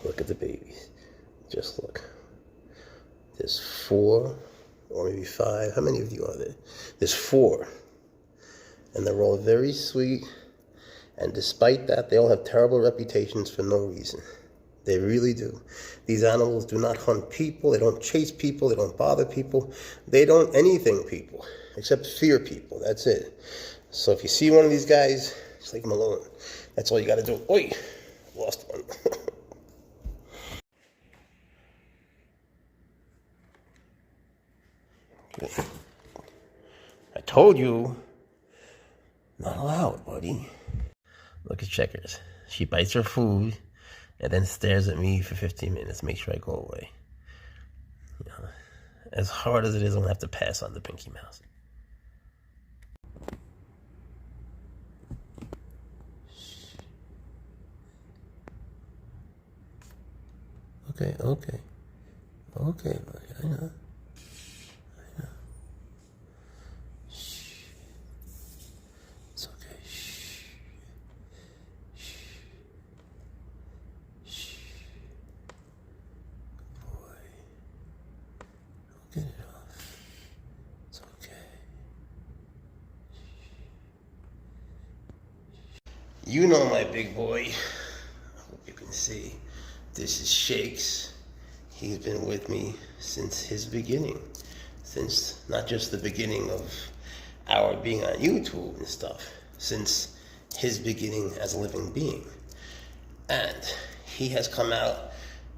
Look at the babies. Just look. There's 4 or maybe 5. How many of you are there? There's 4. And they're all very sweet. And despite that, they all have terrible reputations for no reason. They really do. These animals do not hunt people. They don't chase people. They don't bother people. They don't anything people, except fear people. That's it. So if you see one of these guys, just leave them alone. That's all you got to do. Oi! Lost one. I told you. Not allowed, buddy. Look at Checkers. She bites her food and then stares at me for 15 minutes, make sure I go away. You know, as hard as it is, I'm gonna have to pass on the Pinky Mouse. Okay, buddy, I know. Shh. It's okay, shh. Shh. Shh. Good boy. Don't get it off. It's okay. You know my big boy. I hope you can see. This is Shakes. He's been with me since his beginning. Since not just the beginning of our being on YouTube and stuff, since his beginning as a living being. And he has come out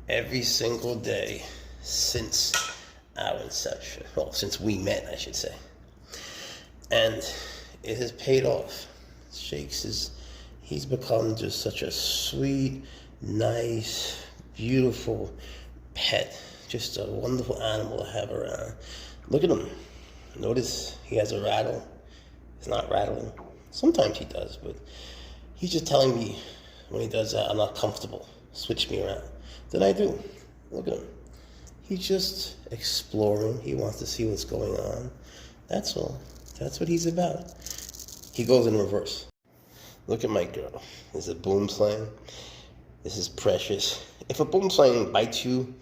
every single day since our inception. Well, since we met, I should say. And it has paid off. Shakes he's become just such a sweet, nice, beautiful pet. Just a wonderful animal to have around. Look at him. Notice he has a rattle. He's not rattling. Sometimes he does, but he's just telling me when he does that, I'm not comfortable. Switch me around. Then I do. Look at him. He's just exploring. He wants to see what's going on. That's all. That's what he's about. He goes in reverse. Look at my girl. This is a boom slang. This is precious. If a boom slang bites you,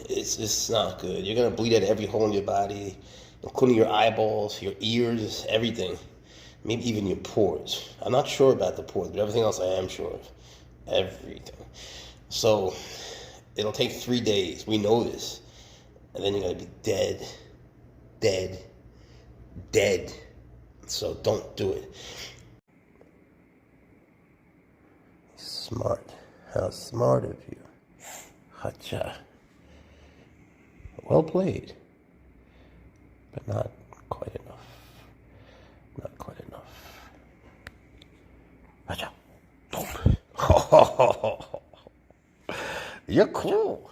it's not good. You're gonna bleed out every hole in your body, including your eyeballs, your ears, everything. Maybe even your pores. I'm not sure about the pores, but everything else I am sure of. Everything. So it'll take 3 days. We know this. And then you're gonna be dead. Dead. Dead. So don't do it. Smart. How smart of you. Hacha. Well played. But not quite enough. Not quite enough. Hacha. You're cool.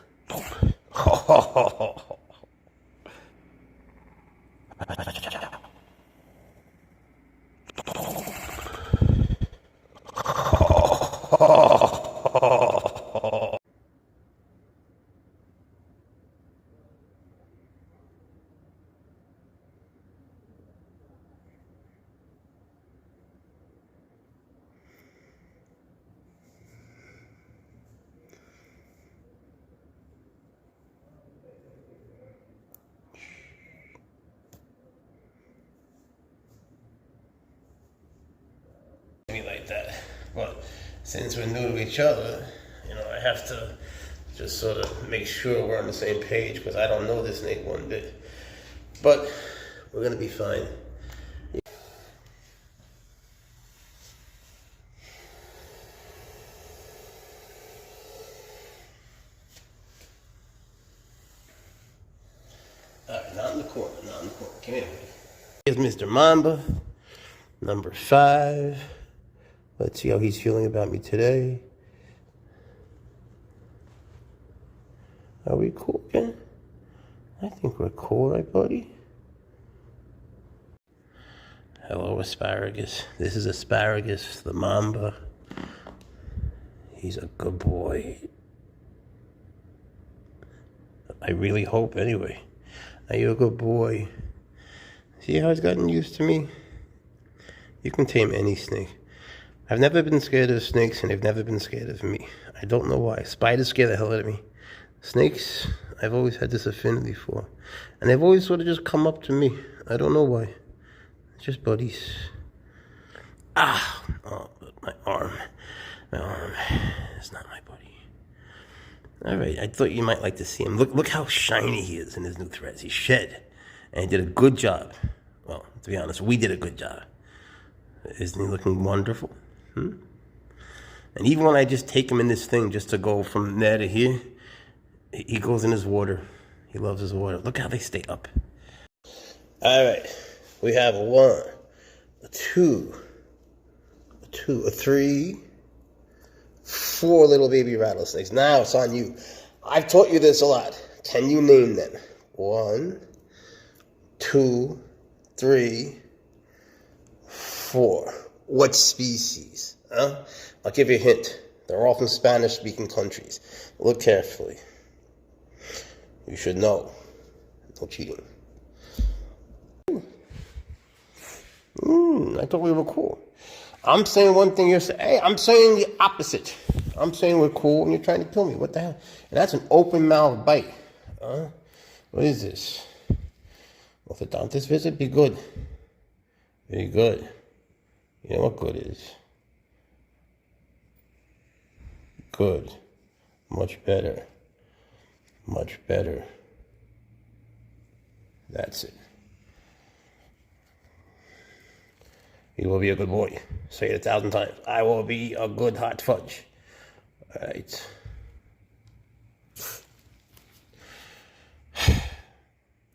Me like that, but since we're new to each other, you know, I have to just sort of make sure we're on the same page, because I don't know this snake one bit, but we're gonna be fine. All right, not in the corner, not in the corner. Come here. Here's Mr. Mamba, number 5. Let's see how he's feeling about me today. Are we cool again? I think we're cool, right, buddy? Hello, Asparagus. This is Asparagus, the Mamba. He's a good boy. I really hope, anyway. Are you a good boy? See how he's gotten used to me? You can tame any snake. I've never been scared of snakes, and they've never been scared of me. I don't know why. Spiders scare the hell out of me. Snakes, I've always had this affinity for. And they've always sort of just come up to me. I don't know why. It's just buddies. Ah! Oh, my arm. My arm. It's not my buddy. Alright, I thought you might like to see him. Look how shiny he is in his new threads. He shed. And he did a good job. Well, to be honest, we did a good job. Isn't he looking wonderful? And even when I just take him in this thing just to go from there to here, he goes in his water. He loves his water. Look how they stay up. Alright, we have a 1, a 2, a 2, a 3, 4 little baby rattlesnakes. Now it's on you. I've taught you this a lot. Can you name them? 1, 2, 3, 4. What species? Huh? I'll give you a hint. They're all from Spanish-speaking countries. Look carefully. You should know. No cheating. I thought we were cool. I'm saying one thing, you're saying, hey, I'm saying the opposite. I'm saying we're cool and you're trying to kill me. What the hell? And that's an open mouth bite. What is this? Orthodontist visit? Be good. Very good. You know what good is? Good. Much better. Much better. That's it. You will be a good boy. Say it 1,000 times. I will be a good hot fudge. All right.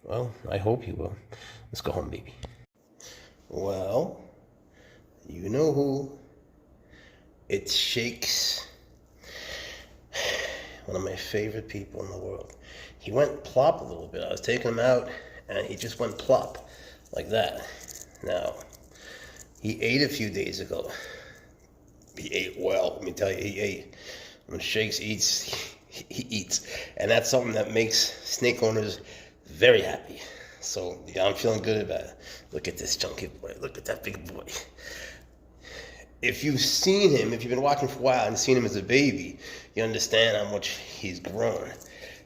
Well, I hope you will. Let's go home, baby. Well, you know who? It's Shakes. One of my favorite people in the world. He went plop a little bit. I was taking him out, and he just went plop like that. Now, he ate a few days ago. He ate well. Let me tell you, he ate. When Shakes eats, he eats. And that's something that makes snake owners very happy. So, yeah, I'm feeling good about it. Look at this chunky boy. Look at that big boy. If you've seen him, if you've been watching for a while and seen him as a baby, you understand how much he's grown.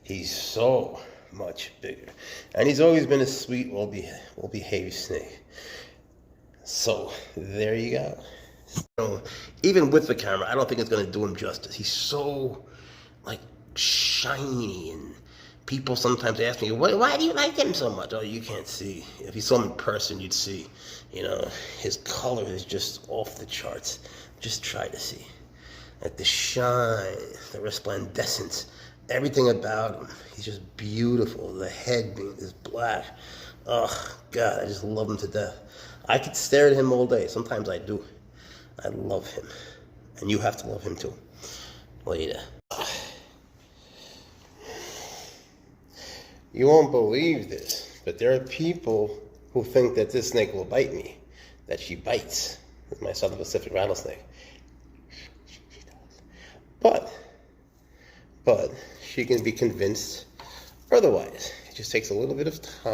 He's so much bigger. And he's always been a sweet, well-behaved snake. So, there you go. So, even with the camera, I don't think it's going to do him justice. He's so, like, shiny, and people sometimes ask me, why do you like him so much? Oh, you can't see. If you saw him in person, you'd see. You know, his color is just off the charts. Just try to see. Like the shine, the resplendescence, everything about him. He's just beautiful. The head being this black. Oh, God, I just love him to death. I could stare at him all day. Sometimes I do. I love him. And you have to love him too. Later. You won't believe this, but there are people who think that this snake will bite me, that she bites with my Southern Pacific rattlesnake. She does. But she can be convinced otherwise. It just takes a little bit of time.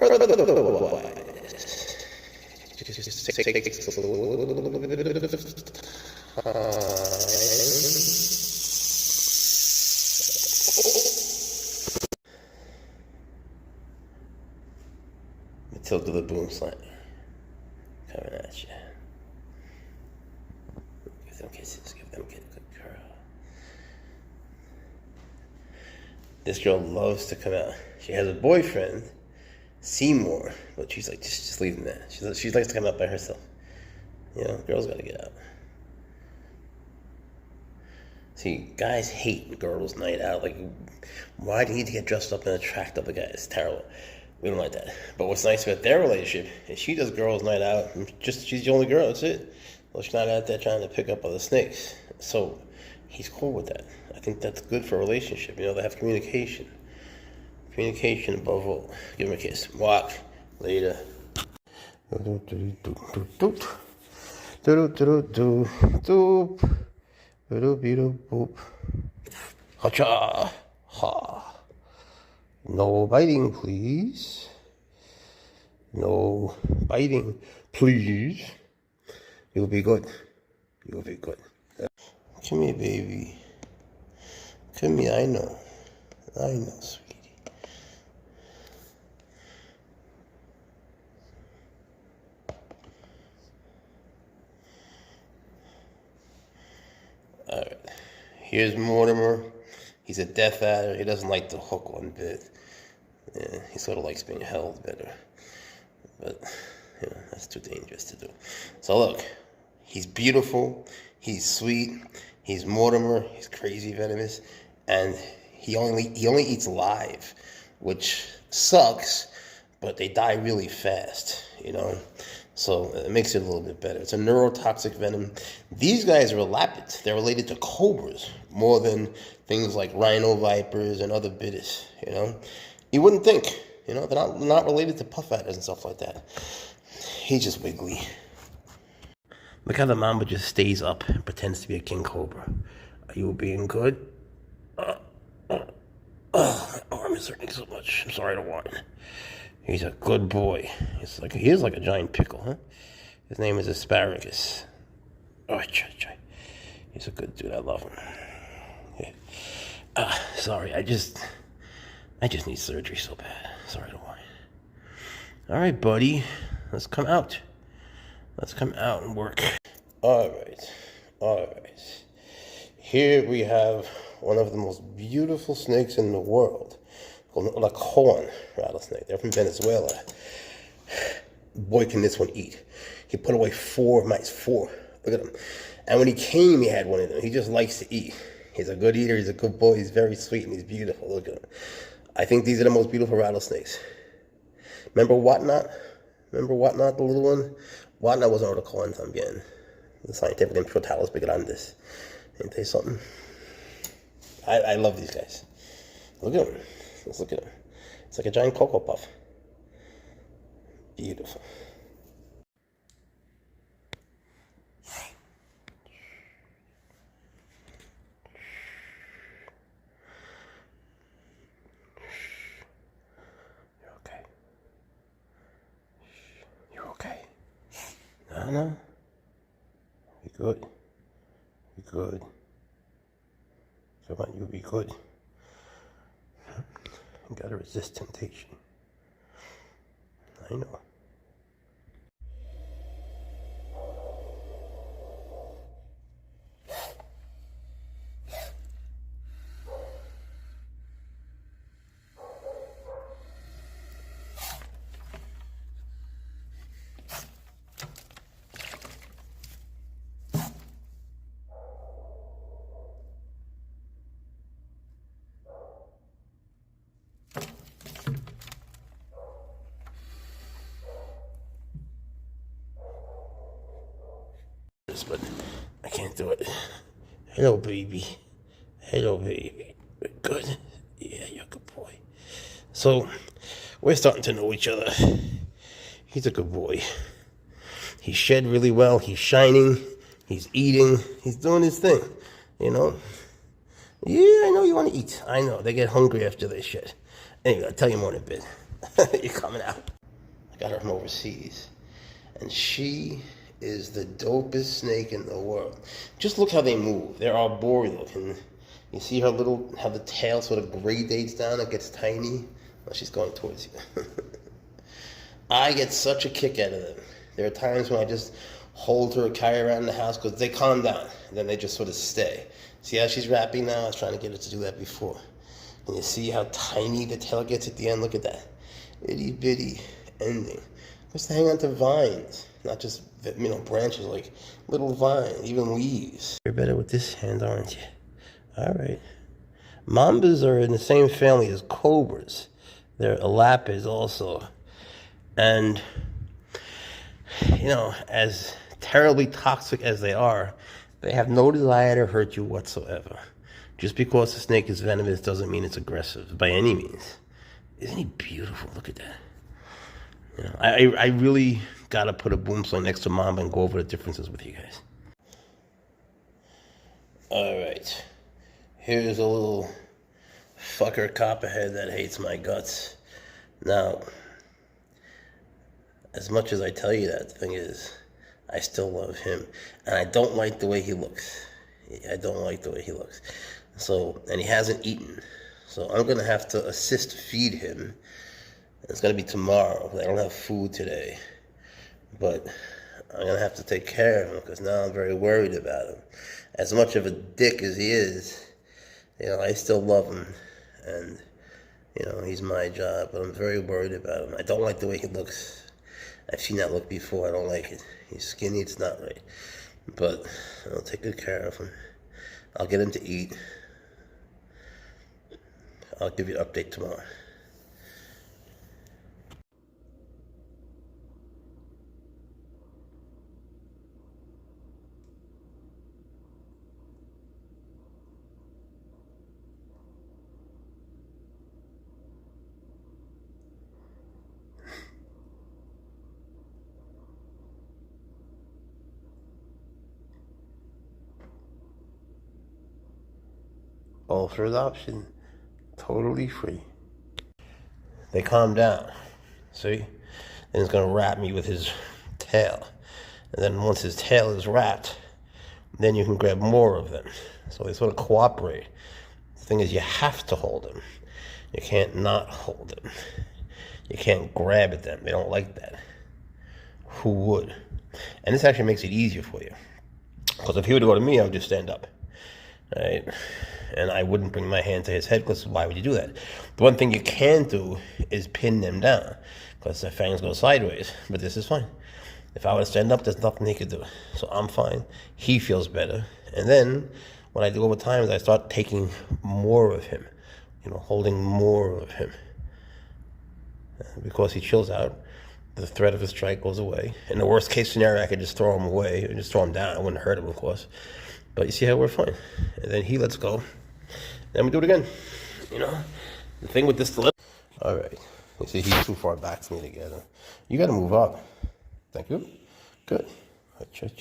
Otherwise. It just takes a little bit of time. Matilda the boom slant coming at you. Give them kisses, give them kisses, good girl. This girl loves to come out. She has a boyfriend, Seymour, but she's like, just leave him there. She likes to come out by herself. You know, girls gotta get out. See, guys hate girls' night out. Like, why do you need to get dressed up and attract other guys? It's terrible. We don't like that. But what's nice about their relationship is she does girls' night out. She's the only girl, that's it. Well, she's not out there trying to pick up other snakes. So he's cool with that. I think that's good for a relationship. You know, they have communication. Communication above all. Give him a kiss. Walk. Later. Ha-cha. Ha. No biting, please. No biting, please. You'll be good. You'll be good. Come here, baby. Come here, I know, sweetie. All right, here's Mortimer. He's a death adder. He doesn't like the hook one bit. Yeah, he sort of likes being held better. But, you know, that's too dangerous to do. So look, he's beautiful. He's sweet. He's Mortimer. He's crazy venomous. And he only eats live, which sucks, but they die really fast, you know? So it makes it a little bit better. It's a neurotoxic venom. These guys are elapids. They're related to cobras more than things like rhino vipers and other bitters, you know? You wouldn't think, you know, they're not related to puff adders and stuff like that. He's just wiggly. Look how the mamba just stays up and pretends to be a king cobra. Are you being good? My arm is hurting so much. I'm sorry to whine. He's a good boy. He is like a giant pickle, huh? His name is Asparagus. Oh, he's a good dude. I love him. Yeah. Sorry, I just need surgery so bad. Sorry to whine. All right, buddy. Let's come out. Let's come out and work. All right. Here we have one of the most beautiful snakes in the world, called a corn rattlesnake. They're from Venezuela. Boy, can this one eat. He put away 4 mice, 4. Look at him. And when he came, he had one of them. He just likes to eat. He's a good eater. He's a good boy. He's very sweet and he's beautiful. Look at him. I think these are the most beautiful rattlesnakes. Remember Whatnot? The little one? Whatnot was over the corn también. The scientific name Protalis Grandes. Ain't they something? I love these guys. Look at him. Let's look at him. It's like a giant Cocoa Puff. Beautiful. You're okay. You're okay. No. You're good. You're good. Come on, you'll be good. You gotta resist temptation. I know. But I can't do it. Hello, baby. Good. Yeah, you're a good boy. So, we're starting to know each other. He's a good boy. He shed really well. He's shining. He's eating. He's doing his thing. You know? Yeah, I know you want to eat. I know. They get hungry after they shed. Anyway, I'll tell you more in a bit. You're coming out. I got her from overseas. And she is the dopest snake in the world. Just look how they move. They're arboreal. And you see how the tail sort of gradates down. It gets tiny. Well, she's going towards you. I get such a kick out of them. There are times when I just hold her or carry her around the house because they calm down. And then they just sort of stay. See how she's wrapping now? I was trying to get her to do that before. And you see how tiny the tail gets at the end? Look at that. Itty bitty ending. Just to hang on to vines. Not just, branches, like little vines, even leaves. You're better with this hand, aren't you? All right. Mambas are in the same family as cobras. They're elapids also. And, as terribly toxic as they are, they have no desire to hurt you whatsoever. Just because the snake is venomous doesn't mean it's aggressive by any means. Isn't he beautiful? Look at that. I really got to put a boomslang next to Mamba and go over the differences with you guys. All right. Here's a little fucker copperhead that hates my guts. Now, as much as I tell you that, the thing is, I still love him. And I don't like the way he looks. I don't like the way he looks. So, and he hasn't eaten. So I'm going to have to assist feed him. It's going to be tomorrow. I don't have food today. But I'm going to have to take care of him because now I'm very worried about him. As much of a dick as he is, I still love him. And, he's my job. But I'm very worried about him. I don't like the way he looks. I've seen that look before. I don't like it. He's skinny. It's not right. But I'll take good care of him. I'll get him to eat. I'll give you an update tomorrow. All for adoption. Totally free. They calm down. See? And he's going to wrap me with his tail. And then once his tail is wrapped, then you can grab more of them. So they sort of cooperate. The thing is, you have to hold them. You can't not hold them. You can't grab at them. They don't like that. Who would? And this actually makes it easier for you. Because if he were to go to me, I would just stand up. Right? And I wouldn't bring my hand to his head, because why would you do that? The one thing you can do is pin them down, because their fangs go sideways. But this is fine. If I were to stand up, there's nothing he could do. So I'm fine. He feels better. And then what I do over time is I start taking more of him, holding more of him. Because he chills out, the threat of a strike goes away. In the worst case scenario, I could just throw him away, or just throw him down. I wouldn't hurt him, of course. But you see how we're fine. And then he lets go. Then we do it again. The thing with this... All right. You see, he's too far back for me to get him. You got to move up. Thank you. Good. Okay.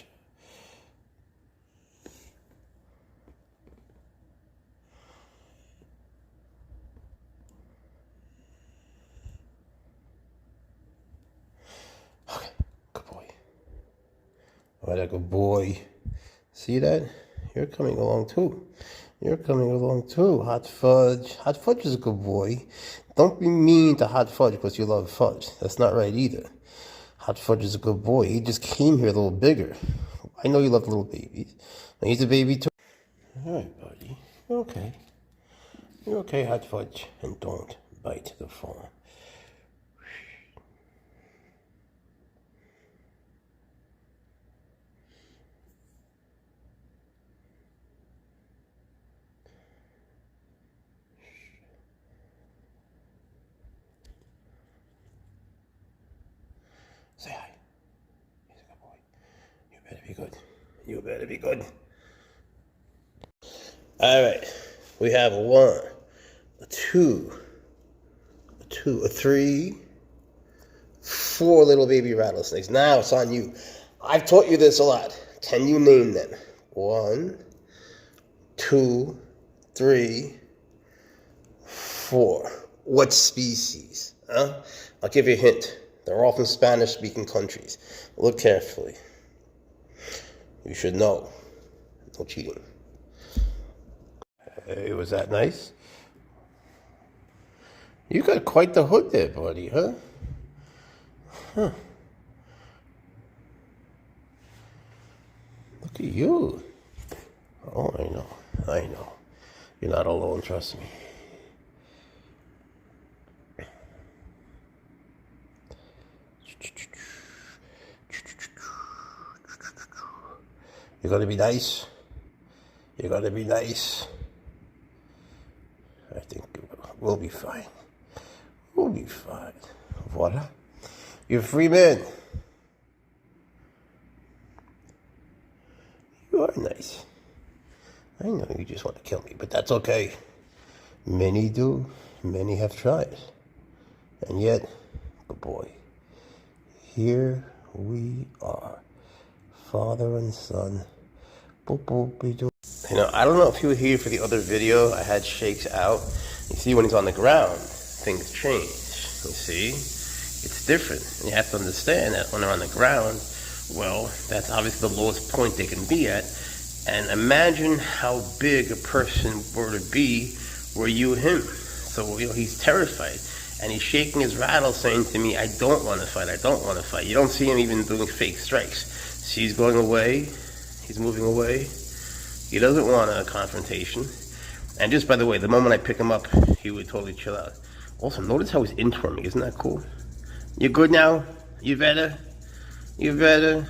Good boy. All right, good boy. See that? You're coming along too. You're coming along too. Hot Fudge. Hot Fudge is a good boy. Don't be mean to Hot Fudge because you love fudge. That's not right either. Hot Fudge is a good boy. He just came here a little bigger. I know you love little babies. And he's a baby too. All right, buddy. You're okay. You're okay, Hot Fudge. And don't bite the phone. Say hi. He's a good boy. You better be good. You better be good. All right. We have a 1, a 2, a 2, a 3, 4 little baby rattlesnakes. Now it's on you. I've taught you this a lot. Can you name them? 1, 2, 3, 4. What species? Huh? I'll give you a hint. They're all from Spanish-speaking countries. Look carefully. You should know. No cheating. Hey, was that nice? You got quite the hood there, buddy, huh? Huh. Look at you. Oh, I know. I know. You're not alone, trust me. You're gonna be nice. You're gonna be nice. I think we'll be fine. We'll be fine. Voila. You're a free man. You are nice. I know you just want to kill me, but that's okay. Many do. Many have tried. And yet, good boy, here we are. Father and son. Boop, boop, boop. I don't know if you were here for the other video. I had Shakes out. You see, when he's on the ground, things change. You see? It's different. And you have to understand that when they're on the ground, Well, that's obviously the lowest point they can be at. And imagine how big a person were to be were you him. So, he's terrified. And he's shaking his rattle saying to me, I don't want to fight, I don't want to fight. You don't see him even doing fake strikes. She's going away. He's moving away. He doesn't want a confrontation. And just by the way, the moment I pick him up, he would totally chill out. Also, notice how he's inchworming. Isn't that cool? You good now? You better? You better?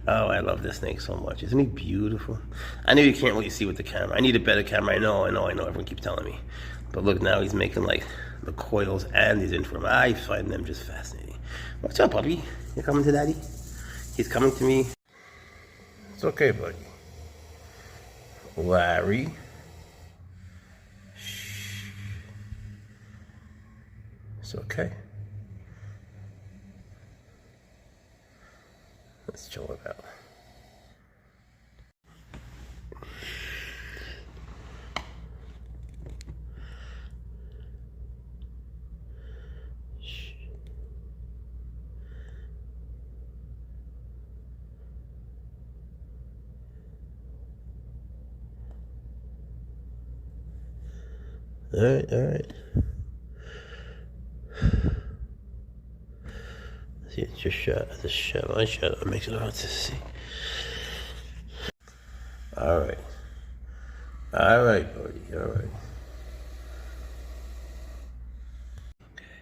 Oh, I love this snake so much. Isn't he beautiful? I know you can't really see with the camera. I need a better camera. I know. Everyone keeps telling me. But look, now he's making like the coils and he's inchworming. I find them just fascinating. What's up, puppy? You coming to daddy? He's coming to me. It's okay, buddy. Larry. Shh. It's okay. Let's chill it out. All right. See, it's your shot. My shot makes it hard to see. All right, buddy. All right. Okay.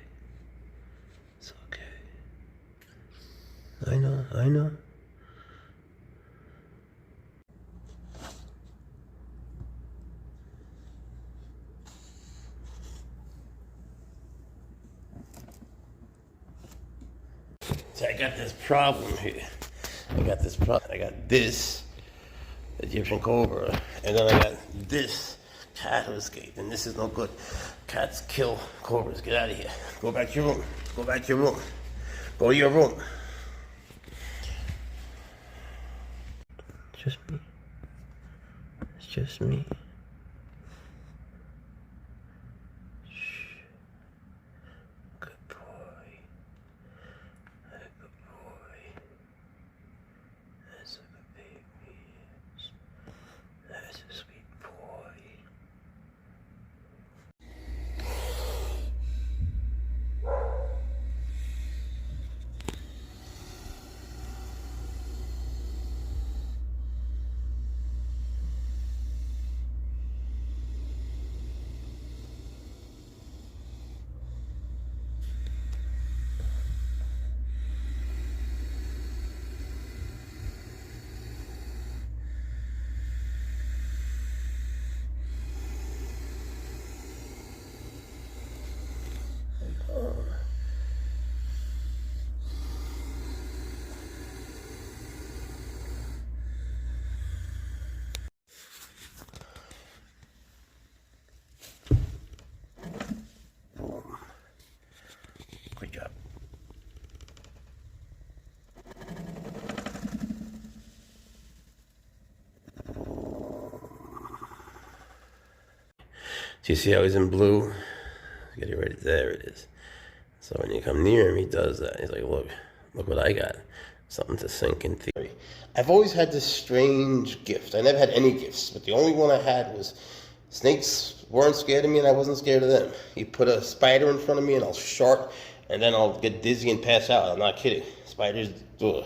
It's okay. I know. So I got this problem here. I got this Egyptian cobra, and then I got this cat who escaped, and this is no good. Cats kill cobras. Get out of here. Go back to your room. Go to your room. It's just me. Shh. Good boy. That's a good baby. That's a sweet boy. Good job. So you see how he's in blue? Get it ready. There it is. So when you come near him, he does that. He's like, look what I got. Something to sink in theory. I've always had this strange gift. I never had any gifts, but the only one I had was snakes weren't scared of me and I wasn't scared of them. You put a spider in front of me and I'll shart and then I'll get dizzy and pass out. I'm not kidding. Spiders, ugh.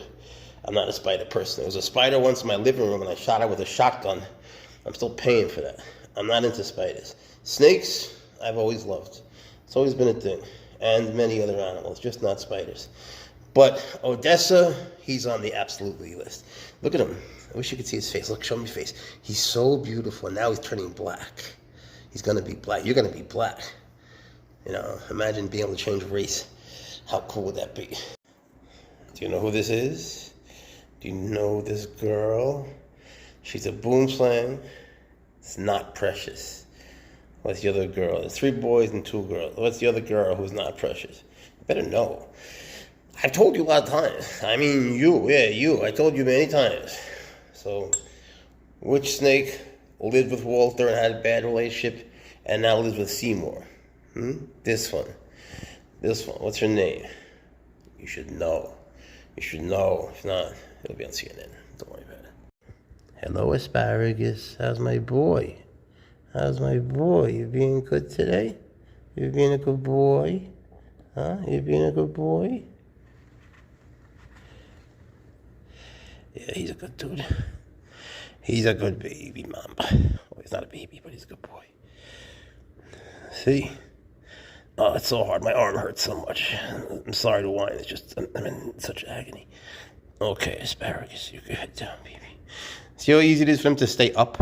I'm not a spider person. There was a spider once in my living room and I shot it with a shotgun. I'm still paying for that. I'm not into spiders. Snakes, I've always loved. It's always been a thing. And many other animals, just not spiders. But Odessa, he's on the absolutely list. Look at him. I wish you could see his face. Look, show me his face. He's so beautiful. Now he's turning black. He's going to be black. You're going to be black. You know, imagine being able to change race. How cool would that be? Do you know who this is? Do you know this girl? She's a boomslang. It's not Precious. What's the other girl? There's 3 boys and 2 girls. What's the other girl who's not Precious? You better know. I've told you a lot of times. I mean, you. I told you many times. So, which snake lived with Walter and had a bad relationship and now lives with Seymour? This one. What's her name? You should know. You should know. If not, it'll be on CNN. Don't worry about it. Hello, asparagus. How's my boy? How's my boy? You being good today? You being a good boy? Huh? You being a good boy? Yeah, he's a good dude. He's a good baby, Mom. Well, he's not a baby, but he's a good boy. See? Oh, it's so hard. My arm hurts so much. I'm sorry to whine. It's just, I'm in such agony. Okay, asparagus, you can head down, baby. See how easy it is for him to stay up?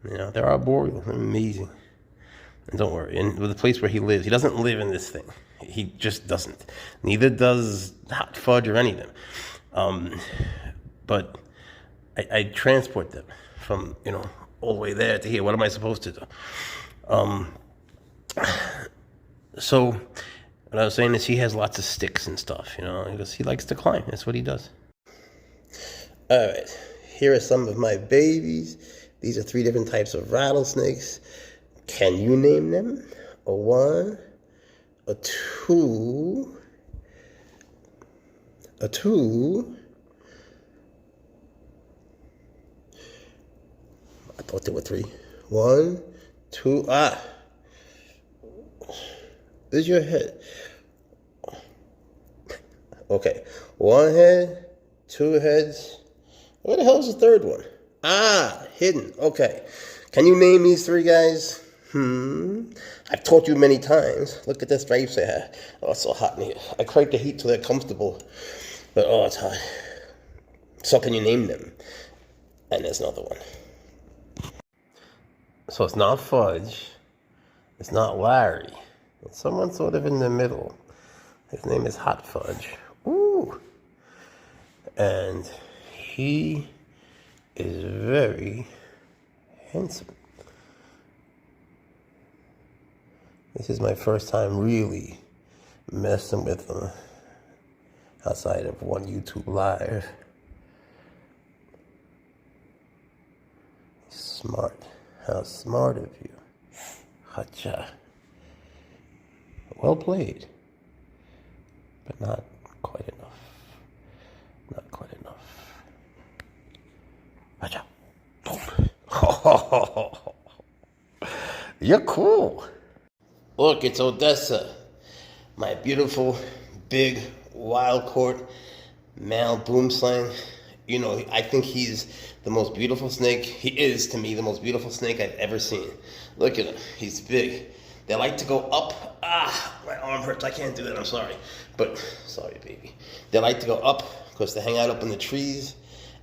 You know, they're arboreal. They're amazing. And don't worry, in the place where he lives, he doesn't live in this thing. He just doesn't. Neither does Hot Fudge or any of them. But I transport them from, you know, all the way there to here. What am I supposed to do? So what I was saying is he has lots of sticks and stuff, you know, because he likes to climb. That's what he does. All right, here are some of my babies. These are 3 different types of rattlesnakes. Can you name them? A 1, a 2, a 2. I thought there were 3. 1, 2. Where's your head? Okay, 1 head, 2 heads. Where the hell's the 3rd one? Hidden. Okay. Can you name these 3 guys? I've taught you many times. Look at the stripes they have. Oh, it's so hot in here. I crank the heat till they're comfortable. But, oh, it's hot. So can you name them? And there's another one. So it's not Fudge. It's not Larry. It's someone sort of in the middle. His name is Hot Fudge. Ooh. And he is very handsome. This is my first time really messing with him outside of one YouTube Live. Smart. How smart of you. Hacha. Well played. But not quite enough. Not quite enough. Hacha. Oh. You're cool. Look, it's Odessa. My beautiful, big, wild court male boomslang. You know, I think he's the most beautiful snake. He is, to me, the most beautiful snake I've ever seen. Look at him. He's big. They like to go up. My arm hurts. I can't do that. I'm sorry. But, sorry, baby. They like to go up because they hang out up in the trees,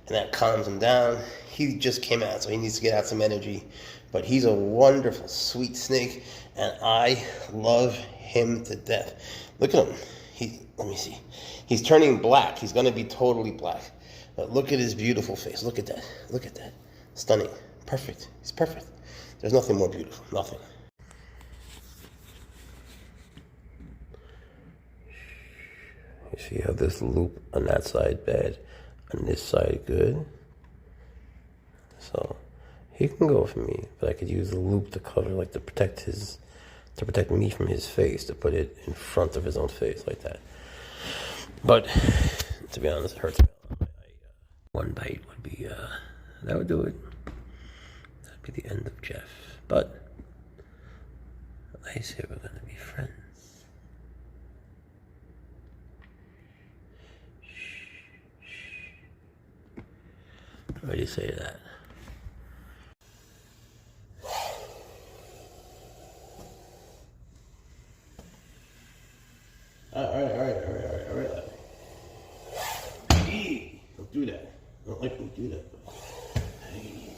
and that calms them down. He just came out, so he needs to get out some energy. But he's a wonderful, sweet snake, and I love him to death. Look at him. Let me see. He's turning black. He's going to be totally black. But look at his beautiful face. Look at that. Look at that. Stunning. Perfect. He's perfect. There's nothing more beautiful. Nothing. You see how this loop on that side bad, on this side good? So he can go for me, but I could use the loop to cover, like to protect me from his face, to put it in front of his own face like that. But to be honest, it hurts me. One bite would be, that would do it. That'd be the end of Jeff. But I say we're gonna be friends. What do you say to that? All right. Hey, don't do that. I don't like when you do that. Hey.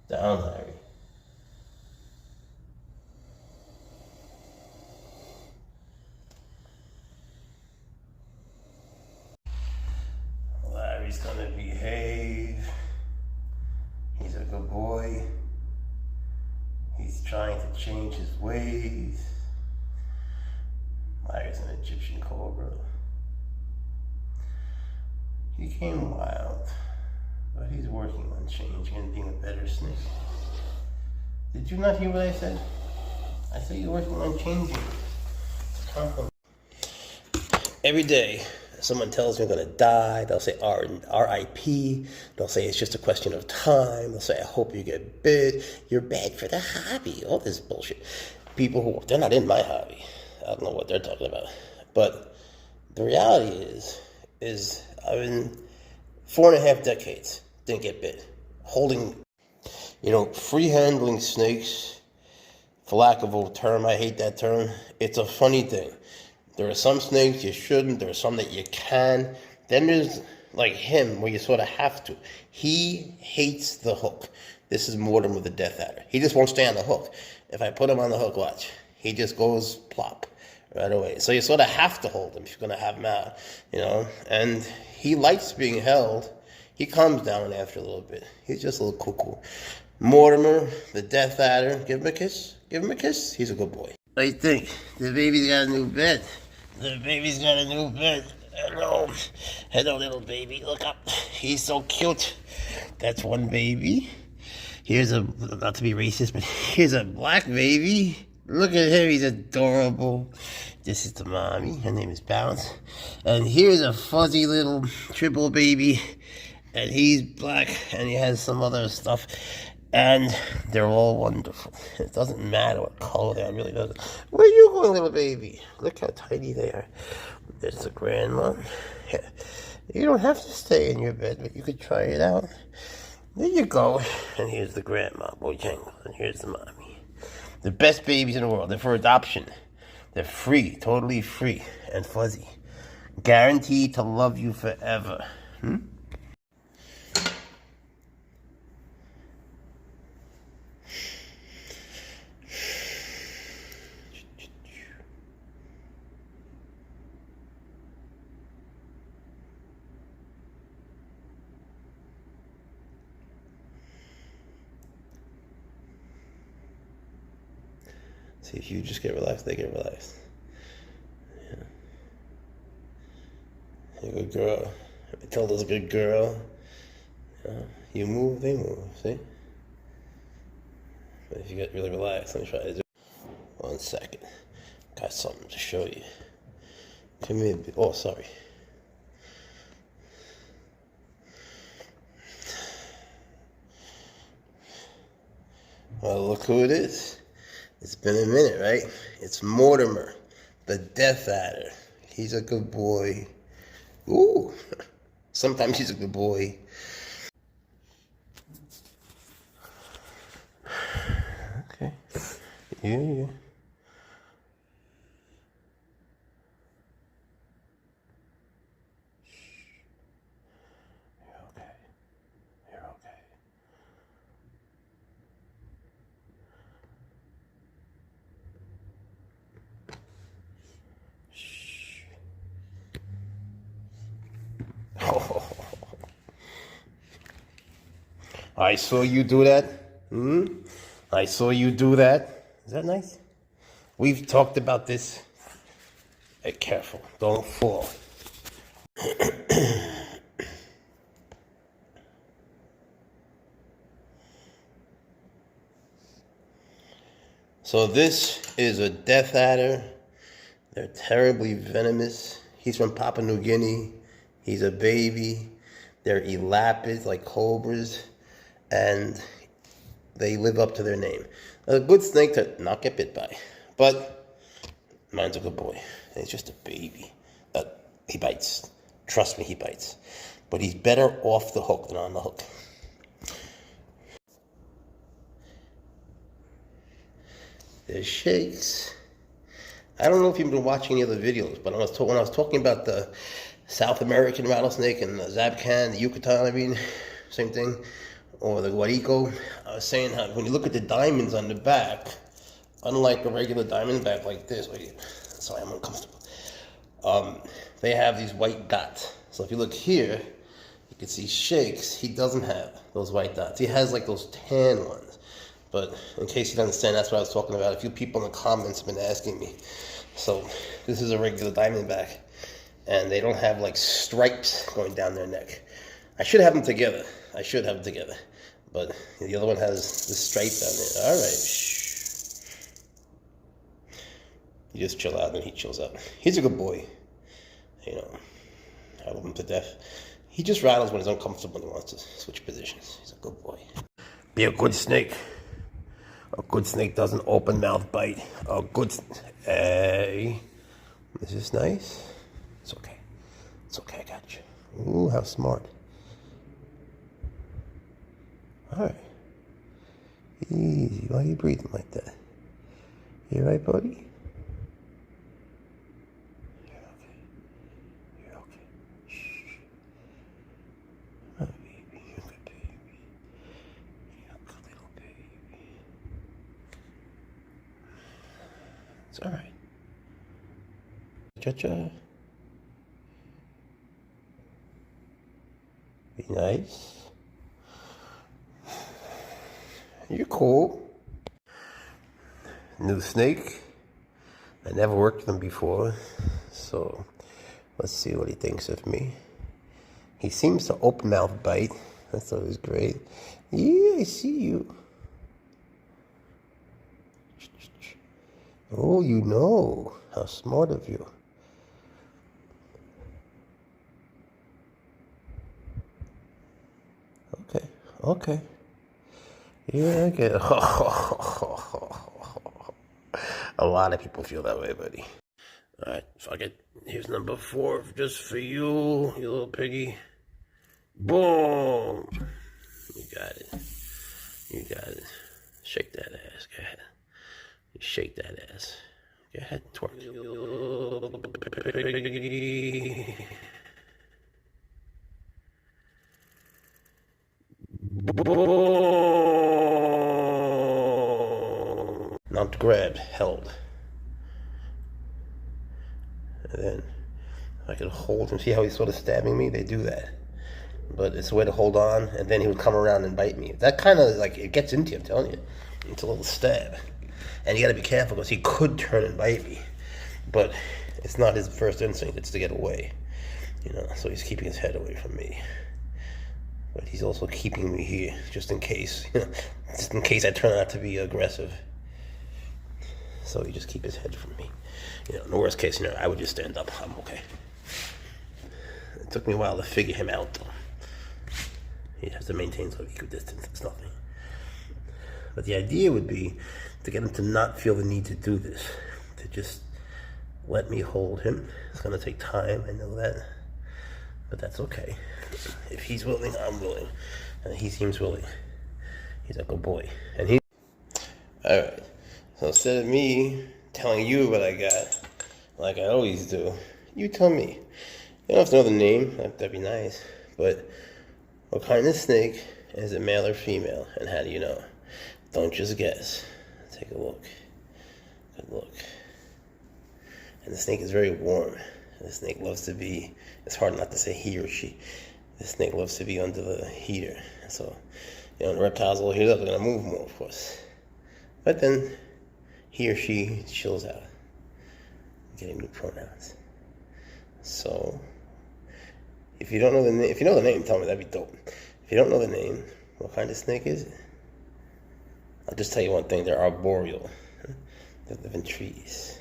Down, Larry. trying to change his ways. Myra's an Egyptian cobra. He came wild, but he's working on changing and being a better snake. Did you not hear what I said? I said you're working on changing. It's a compliment. Every day, someone tells me I'm gonna die. They'll say R.I.P. They'll say it's just a question of time. They'll say I hope you get bit. You're bad for the hobby. All this bullshit. People who they're not in my hobby. I don't know what they're talking about. But the reality is I've been 4.5 decades didn't get bit. Holding, free handling snakes. For lack of a term, I hate that term. It's a funny thing. There are some snakes you shouldn't. There are some that you can. Then there's like him where you sort of have to. He hates the hook. This is Mortimer the Death Adder. He just won't stay on the hook. If I put him on the hook, watch. He just goes plop right away. So you sort of have to hold him if you're going to have him out, And he likes being held. He calms down after a little bit. He's just a little cuckoo. Mortimer the Death Adder. Give him a kiss. Give him a kiss. He's a good boy. What do you think? The baby's got a new bed. The baby's got a new bed. Hello. Hello, little baby. Look up. He's so cute. That's one baby. Here's not to be racist, but here's a black baby. Look at him. He's adorable. This is the mommy. Her name is Bounce. And here's a fuzzy little triple baby. And he's black. And he has some other stuff. And they're all wonderful. It doesn't matter what color they are, it really doesn't. Where are you going, little baby? Look how tiny they are. There's the grandma. Yeah. You don't have to stay in your bed, but you could try it out. There you go. And here's the grandma, Bojangles. And here's the mommy. The best babies in the world. They're for adoption. They're free, totally free and fuzzy. Guaranteed to love you forever. See, if you just get relaxed, they get relaxed. Yeah. You're a good girl. Matilda's a good girl. You move, they move, see? But if you get really relaxed, let me try to do it. 1 second. Got something to show you. Come here. Oh, sorry. Well, look who it is. It's been a minute, right? It's Mortimer, the Death Adder. He's a good boy. Ooh, sometimes he's a good boy. Okay. Yeah. I saw you do that. I saw you do that. Is that nice? We've talked about this. Hey, careful. Don't fall. So this is a Death Adder. They're terribly venomous. He's from Papua New Guinea. He's a baby. They're elapids like cobras. And they live up to their name. A good snake to not get bit by. But mine's a good boy. And he's just a baby. He bites. Trust me, he bites. But he's better off the hook than on the hook. There's Shakes. I don't know if you've been watching any other videos, but when I was talking about the South American rattlesnake and the Zabcan, the Yucatan, same thing, or the Guarico, I was saying how when you look at the diamonds on the back, unlike a regular diamond back like this, sorry, I'm uncomfortable, they have these white dots. So if you look here, you can see Shakes, he doesn't have those white dots. He has like those tan ones. But in case you don't understand, that's what I was talking about. A few people in the comments have been asking me. So this is a regular diamondback, and they don't have like stripes going down their neck. I should have them together. But the other one has the stripe down there. All right. Shh. You just chill out and he chills out. He's a good boy. You know, I love him to death. He just rattles when he's uncomfortable and he wants to switch positions. He's a good boy. Be a good snake. A good snake doesn't open mouth bite. A good hey. Is this nice? It's okay. It's okay, I got you. Ooh, how smart. Alright. Easy. Why are you breathing like that? You alright, buddy? You're okay. You're okay. Shh. Oh, baby. You're a good baby. You're a good little baby. It's alright. Cha-cha. Be nice. You're cool. New snake. I never worked with him before, so let's see what he thinks of me. He seems to open mouth bite. That's always great. Yeah, I see you. Oh, you know. How smart of you. Okay, okay. Yeah, I get it. A lot of people feel that way, buddy. Alright, fuck it. Here's number 4 just for you, you little piggy. Boom! You got it. You got it. Shake that ass. Go ahead. You shake that ass. Go ahead, twerk. Not grabbed, held. And then I could hold him. See how he's sort of stabbing me? They do that. But it's a way to hold on, and then he would come around and bite me. That kind of, like, it gets into you, I'm telling you. It's a little stab. And you gotta be careful, because he could turn and bite me. But it's not his first instinct, it's to get away. You know, so he's keeping his head away from me. But he's also keeping me here, just in case. Just in case I turn out to be aggressive. So he just keep his head from me. You know, in the worst case scenario, I would just stand up. I'm okay. It took me a while to figure him out, though. He has to maintain sort of equidistance. It's nothing. But the idea would be to get him to not feel the need to do this. To just let me hold him. It's going to take time, I know that. But that's okay. If he's willing, I'm willing. And he seems willing. He's a good boy. And he... Alright. So instead of me telling you what I got, like I always do, you tell me. You don't have to know the name. That'd be nice. But what kind of snake is it, male or female? And how do you know? Don't just guess. Take a look. Good look. And the snake is very warm. The snake loves to be, it's hard not to say he or she. The snake loves to be under the heater. So, you know, the reptiles will heat up, they're going to move more, of course. But then, he or she chills out. Getting new pronouns. So, if you don't know the name, if you know the name, tell me, that'd be dope. If you don't know the name, what kind of snake is it? I'll just tell you one thing, they're arboreal. They live in trees.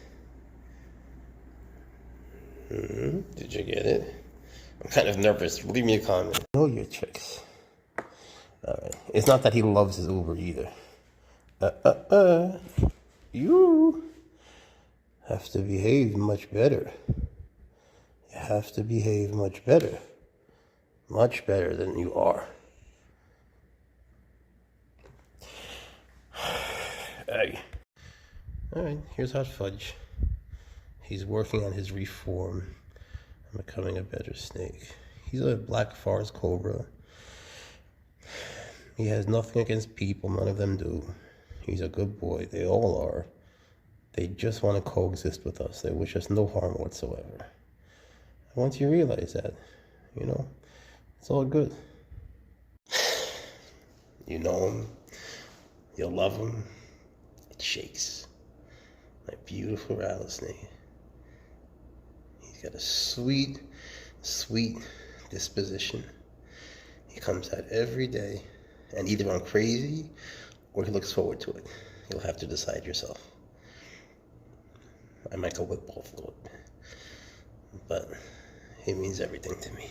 Did you get it? I'm kind of nervous. Leave me a comment. Know your tricks. Alright. It's not that he loves his Uber either. You have to behave much better. You have to behave much better. Much better than you are. Hey. Alright, here's Hot Fudge. He's working on his reform and becoming a better snake. He's a black forest cobra. He has nothing against people, none of them do. He's a good boy, they all are. They just want to coexist with us. They wish us no harm whatsoever. And once you realize that, you know, it's all good. You know him. You'll love him. It's Shakes, my beautiful rattlesnake. He's got a sweet, sweet disposition. He comes out every day, and either I'm crazy or he looks forward to it. You'll have to decide yourself. I might go with both a little bit, but he means everything to me.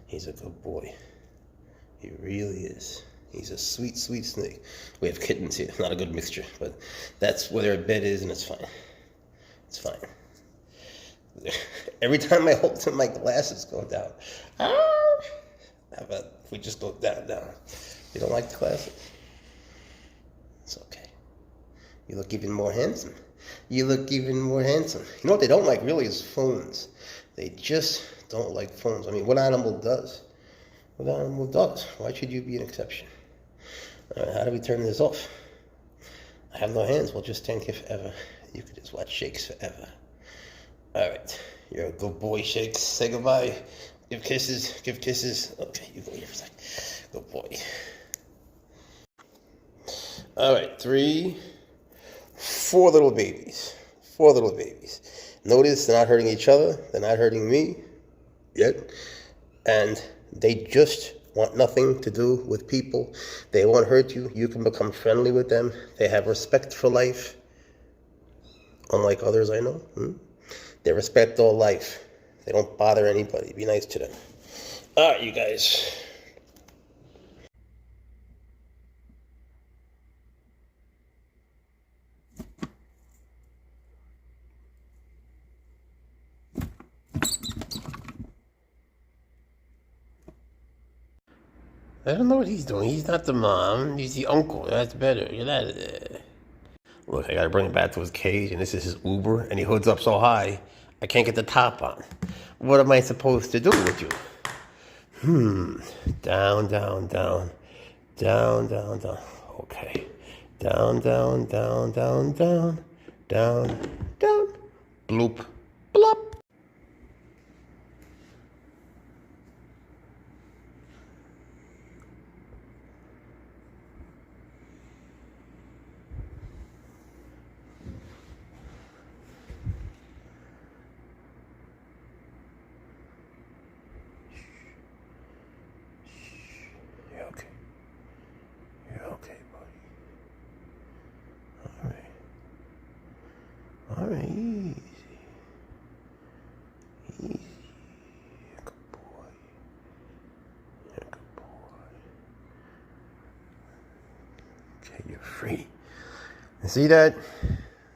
He's a good boy. He really is. He's a sweet, sweet snake. We have kittens here. Not a good mixture, but that's where their bed is, and it's fine. It's fine. Every time I hold them, my glasses go down. Ah! How about if we just go down? You don't like the glasses? It's okay. You look even more handsome. You look even more handsome. You know what they don't like really is phones. They just don't like phones. I mean, what animal does? What animal does? Why should you be an exception? All right, how do we turn this off? I have no hands. We'll just stand here forever. You could just watch Shakes forever. All right, you're a good boy, Shakes. Say goodbye. Give kisses. Give kisses. Okay, you go here for a sec. Good boy. All right, 4 little babies. 4 little babies. Notice they're not hurting each other. They're not hurting me yet. And they just want nothing to do with people. They won't hurt you. You can become friendly with them. They have respect for life, unlike others I know. They respect all life. They don't bother anybody. Be nice to them. All right, you guys. I don't know what he's doing. He's not the mom. He's the uncle. That's better. You're not. Look, I gotta bring him back to his cage, and this is his Uber, and he hoods up so high, I can't get the top on. What am I supposed to do with you? Down, down, down. Down, down, down. Okay. Down, down, down, down, down. Down, down. Bloop. Blop. You're okay. You're okay, buddy. All right. All right, easy. Easy. You're a good boy. You're a good boy. Okay, you're free. See that?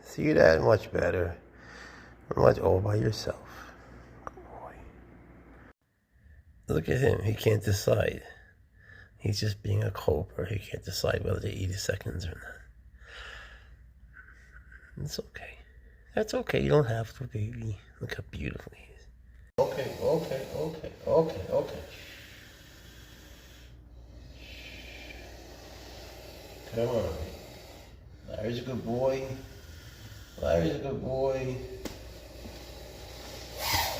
See that? Much better. Much all by yourself. Good boy. Look at him. He can't decide. He's just being a cobra. He can't decide whether to eat his seconds or not. It's okay. That's okay. You don't have to, baby. Look how beautiful he is. Okay, okay, okay, okay, okay. Come on. Larry's a good boy. Larry's a good boy.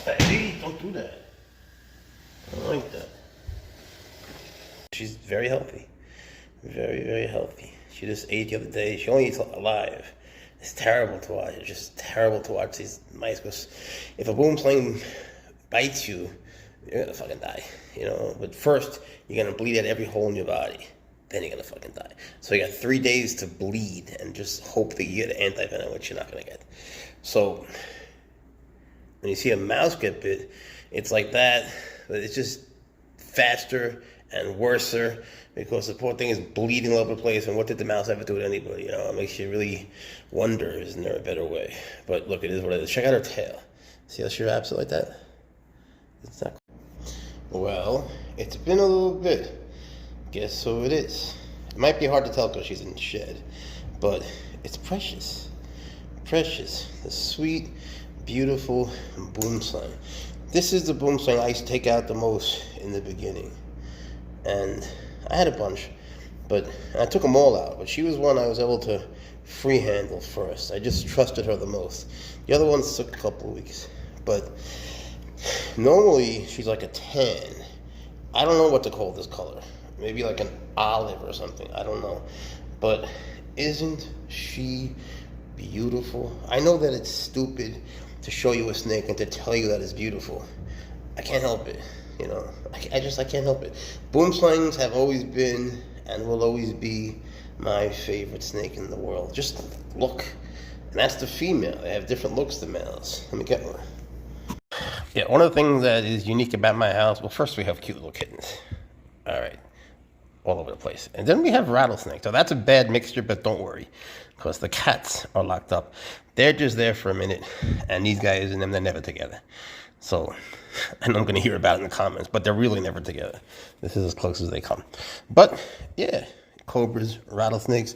Hey, don't do that. I don't like that. She's very healthy. Very, very healthy. She just ate the other day. She only eats alive. It's terrible to watch. It's just terrible to watch these mice, because if a boom sling bites you, you're gonna fucking die, you know? But first, you're gonna bleed out every hole in your body. Then you're gonna fucking die. So you got 3 days to bleed and just hope that you get anti-venom, which you're not gonna get. So when you see a mouse get bit, it's like that, but it's just faster and worser, because the poor thing is bleeding all over the place. And what did the mouse ever do to anybody? You know, it makes you really wonder, isn't there a better way? But look, it is what it is. Check out her tail. See how she wraps it like that? It's not. Well, it's been a little bit. Guess who it is? It might be hard to tell because she's in the shed, but it's Precious. Precious, the sweet, beautiful boom slang. This is the boom slang I used to take out the most in the beginning. And I had a bunch, but I took them all out. But she was one I was able to free handle first. I just trusted her the most. The other ones took a couple of weeks. But normally she's like a tan. I don't know what to call this color. Maybe like an olive or something. I don't know. But Isn't she beautiful? I know that it's stupid to show you a snake and to tell you that it's beautiful. I can't help it, you know. I can't help it. Boom slings have always been and will always be my favorite snake in the world. Just look. And that's the female. They have different looks than males. Let me get one. Yeah, one of the things that is unique about my house, well, first we have cute little kittens. All right. All over the place. And then we have rattlesnakes. So that's a bad mixture, but don't worry, because the cats are locked up. They're just there for a minute, and these guys and them, they're never together. So, and I'm going to hear about it in the comments, but they're really never together. This is as close as they come. But, yeah, cobras, rattlesnakes,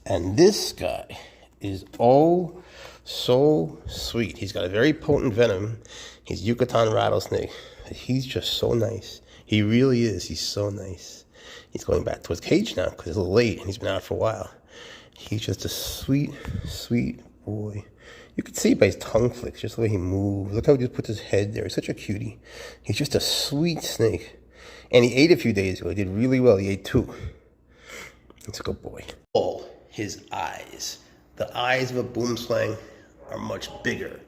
and this guy is oh so sweet. He's got a very potent venom. He's Yucatan rattlesnake. He's just so nice. He really is. He's so nice. He's going back to his cage now because it's a little late and he's been out for a while. He's just a sweet, sweet boy. You can see by his tongue flicks, just the way he moves. Look how he just puts his head there. He's such a cutie. He's just a sweet snake. And he ate a few days ago. He did really well. He ate 2. He's a good boy. Oh, his eyes. The eyes of a boom slang are much bigger.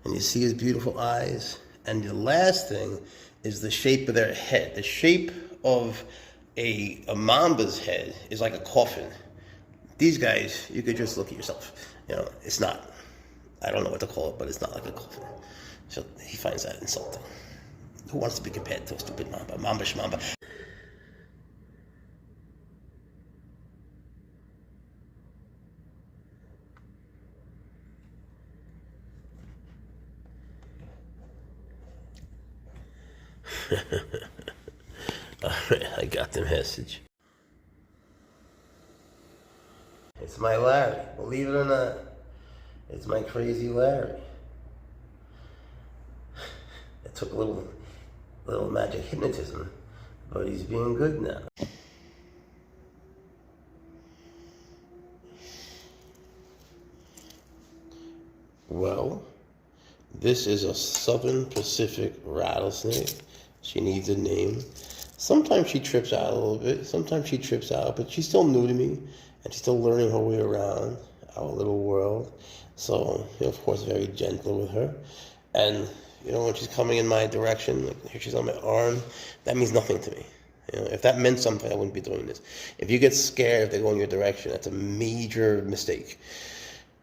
And you see his beautiful eyes. And the last thing is the shape of their head. The shape of a mamba's head is like a coffin. These guys, you could just look at yourself. You know, it's not, I don't know what to call it, but it's not like a coffin. So he finds that insulting. Who wants to be compared to a stupid mamba? Mamba shmamba. Alright, I got the message. It's my Larry, believe it or not. It's my crazy Larry. It took a little magic hypnotism, but he's being good now. Well, this is a Southern Pacific rattlesnake. She needs a name. Sometimes she trips out a little bit. Sometimes she trips out, but she's still new to me, and she's still learning her way around our little world. So, you know, of course, very gentle with her. And, you know, when she's coming in my direction, like here she's on my arm, that means nothing to me. You know, if that meant something, I wouldn't be doing this. If you get scared if they go in your direction, that's a major mistake.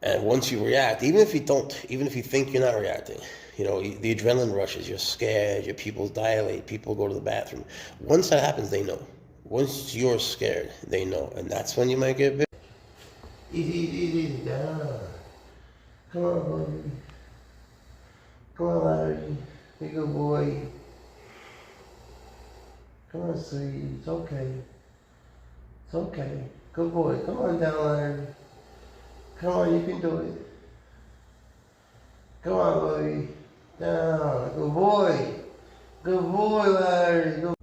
And once you react, even if you think you're not reacting, you know, the adrenaline rushes, you're scared, your pupils dilate, people go to the bathroom. Once that happens, they know. Once you're scared, they know. And that's when you might get bit. Easy, down. Come on, buddy. Come on, Larry. Be a good boy. Come on, sweetie. It's okay. It's okay. Good boy. Come on down, Larry. Come on, you can do it. Come on, buddy. Down. Good boy. Good boy, Larry. Good.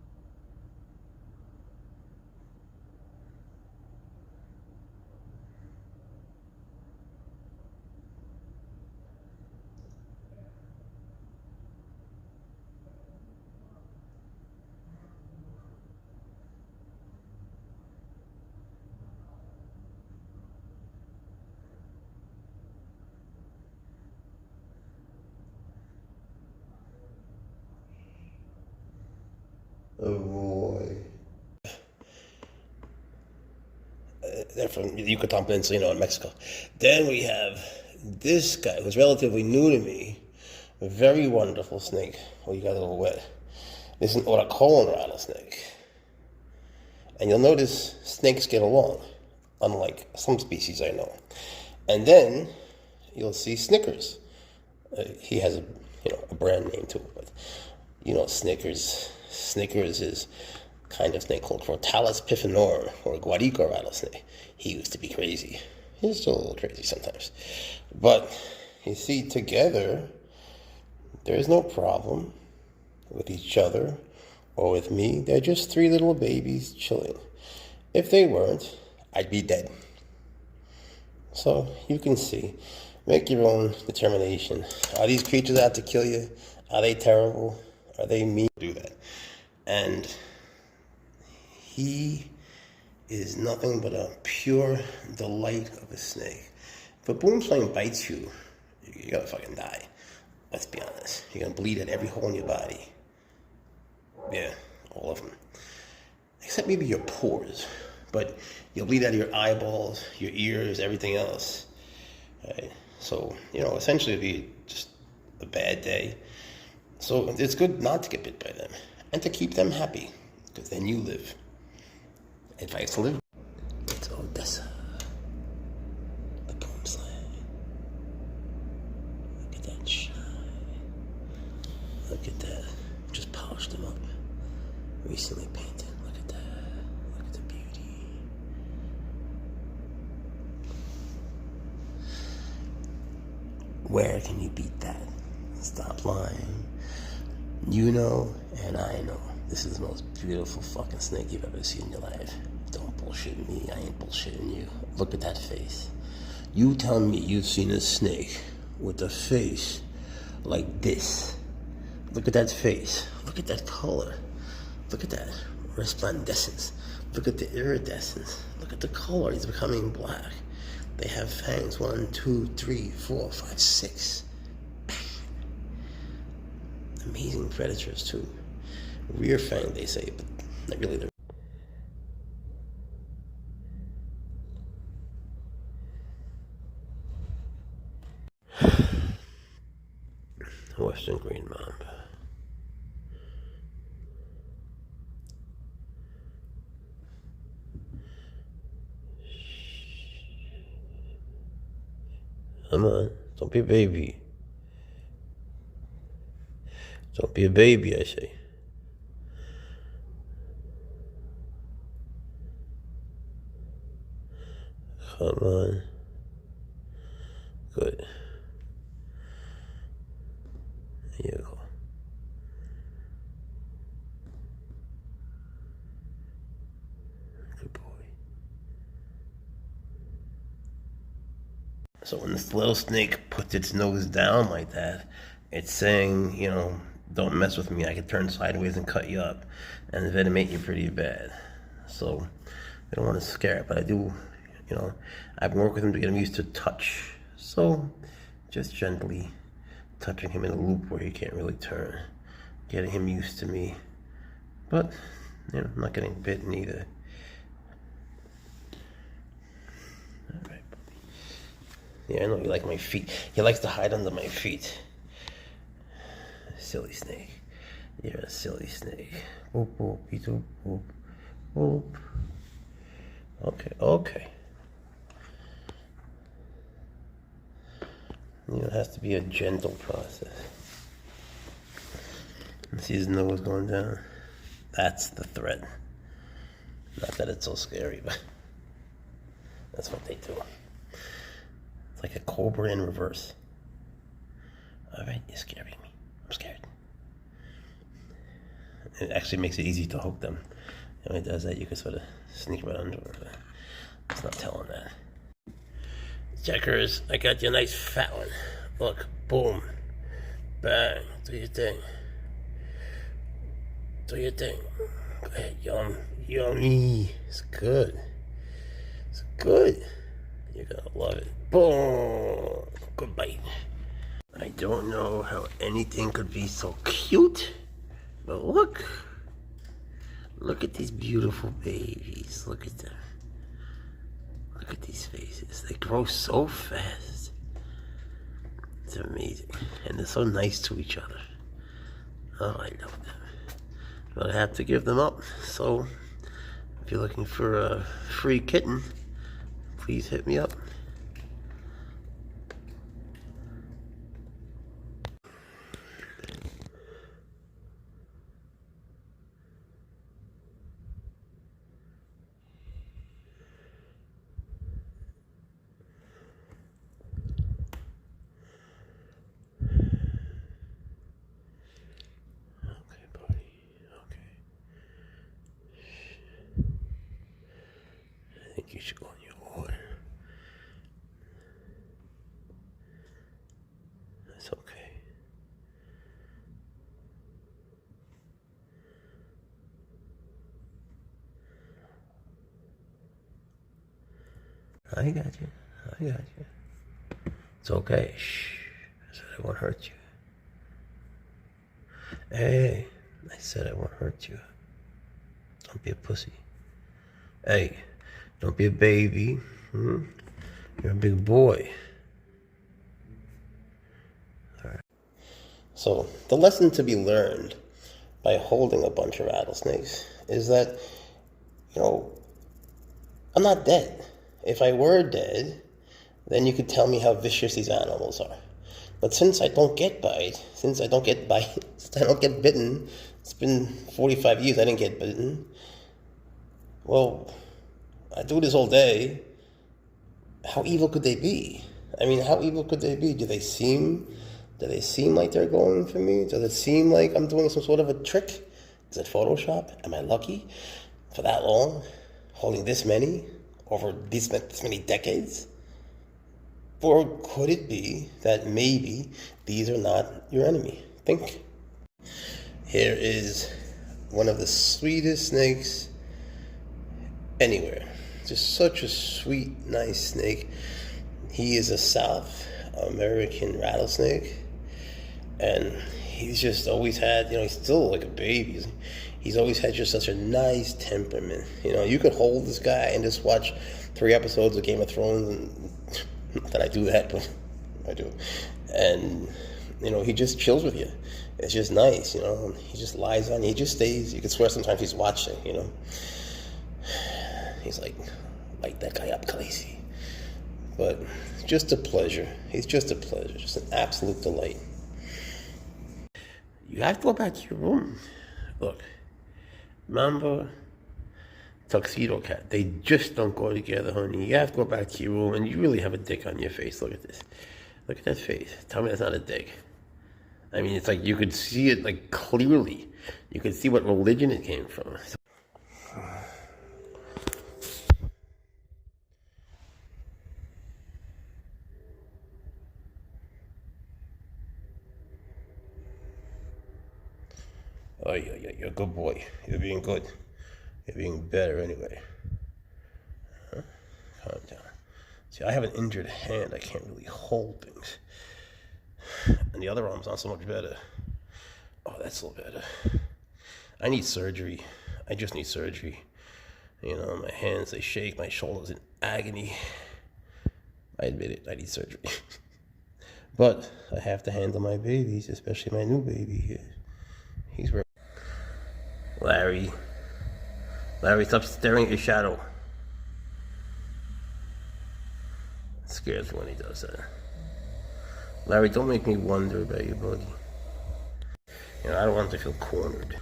Oh boy. They're from Yucatan Peninsula, you know, in Mexico. Then we have this guy who's relatively new to me. A very wonderful snake. Oh, you got a little wet. This is what I call a rattlesnake. And you'll notice snakes get along, unlike some species I know. And then you'll see Snickers. He has a brand name to it, but you know, Snickers is kind of snake called Crotalus pifinorum, or a Guarico rattlesnake. He used to be crazy. He's still a little crazy sometimes. But you see, together, there is no problem with each other or with me. They're just 3 little babies chilling. If they weren't, I'd be dead. So you can see, make your own determination. Are these creatures out to kill you? Are they terrible? Are they mean? Do that. And he is nothing but a pure delight of a snake. If a boom slang bites you, you're gonna fucking die. Let's be honest. You're gonna bleed at every hole in your body. Yeah, all of them. Except maybe your pores. But you'll bleed out of your eyeballs, your ears, everything else. Right? So, essentially it'll be just a bad day. So it's good not to get bit by them. And to keep them happy. Because then you live. Advice to live. It's Odessa. The boom slang. Look at that shine. Look at that. Just polished them up. Recently painted. Look at that. Look at the beauty. Where can you beat that? Stop lying. You know, and I know. This is the most beautiful fucking snake you've ever seen in your life. Don't bullshit me. I ain't bullshitting you. Look at that face. You tell me you've seen a snake with a face like this. Look at that face. Look at that color. Look at that resplendescence. Look at the iridescence. Look at the color. He's becoming black. They have fangs. 1, 2, 3, 4, 5, 6. Amazing predators too. Rear fang, they say, but not really. Western green mamba. Come on, don't be a baby. Don't be a baby, I say. Come on. Good. There you go. Good boy. So when this little snake puts its nose down like that, it's saying, don't mess with me. I could turn sideways and cut you up and venomate you pretty bad. So I don't want to scare it, but I do, I've been working with him to get him used to touch. So just gently touching him in a loop where he can't really turn, getting him used to me. But, I'm not getting bitten either. All right, buddy. Yeah, I know you like my feet. He likes to hide under my feet. Silly snake. You're a silly snake. Boop, boop, boop, boop, boop. Okay. It has to be a gentle process. See his nose going down? That's the threat. Not that it's so scary, but that's what they do. It's like a cobra in reverse. Alright, you're scaring me. I'm scared. It actually makes it easy to hook them. And when it does that, you can sort of sneak right under it. It's not telling that. Checkers, I got you a nice fat one. Look, boom, bang, do your thing. Do your thing. Go ahead, yummy. It's good. It's good. You're gonna love it. Boom, good bite. I don't know how anything could be so cute, but look at these beautiful babies. Look at them. Look at these faces. They grow so fast. It's amazing. And they're so nice to each other. Oh, I love them. But I have to give them up. So, if you're looking for a free kitten, please hit me up. I think you should go in your water. That's okay. I got you. I got you. It's okay. Shh. I said I won't hurt you. Hey, I said I won't hurt you. Don't be a pussy. Hey, don't be a baby. You're a big boy. All right. So the lesson to be learned by holding a bunch of rattlesnakes is that, I'm not dead. If I were dead, then you could tell me how vicious these animals are. But since I don't get since I don't get bitten, it's been 45 years I didn't get bitten. Well, I do this all day. How evil could they be? I mean, how evil could they be? Do they seem like they're going for me? Does it seem like I'm doing some sort of a trick? Is it Photoshop? Am I lucky for that long, holding this many over this many decades? Or could it be that maybe these are not your enemy? Think. Here is one of the sweetest snakes anywhere. Just such a sweet, nice snake. He is a South American rattlesnake, and he's just always had, he's still like a baby. He's always had just such a nice temperament. You could hold this guy and just watch 3 episodes of Game of Thrones, and not that I do that, but I do. And, he just chills with you. It's just nice, He just lies on you. He just stays. You could swear sometimes he's watching, He's like, light that guy up, Khaleesi. But just a pleasure. He's just a pleasure. Just an absolute delight. You have to go back to your room. Look, remember Tuxedo Cat? They just don't go together, honey. You have to go back to your room, and you really have a dick on your face. Look at this. Look at that face. Tell me that's not a dick. I mean, it's like you could see it like clearly. You could see what religion it came from. Oh, you're a good boy. You're being good. You're being better anyway. Huh? Calm down. See, I have an injured hand. I can't really hold things. And the other arm's not so much better. Oh, that's a little better. I need surgery. I just need surgery. My hands, they shake. My shoulders in agony. I admit it. I need surgery. But I have to handle my babies, especially my new baby here. He's real. Larry, stop staring at your shadow. It scares me when he does that. Larry, don't make me wonder about you, buddy. I don't want him to feel cornered.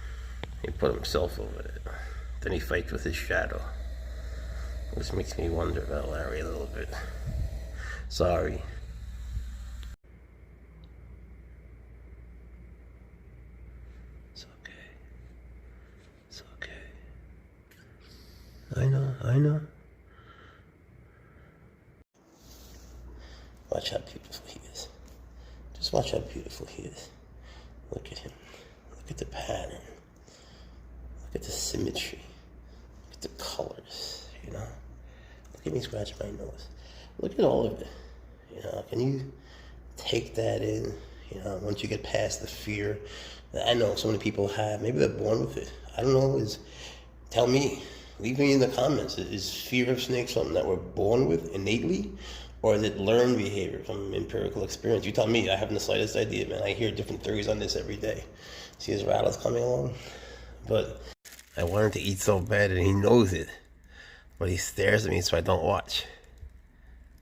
He put himself over it. Then he fights with his shadow. Which makes me wonder about Larry a little bit. Sorry. It's okay. I know. Watch how beautiful he is. Just watch how beautiful he is. Look at him. Look at the pattern. Look at the symmetry. Look at the colors, Look at me scratch my nose. Look at all of it. Can you take that in? Once you get past the fear that I know so many people have, maybe they're born with it. I don't know, tell me. Leave me in the comments. Is fear of snakes something that we're born with innately? Or is it learned behavior from empirical experience? You tell me. I haven't the slightest idea, man. I hear different theories on this every day. See his rattles coming along? But I want him to eat so bad, and he knows it. But he stares at me so I don't watch.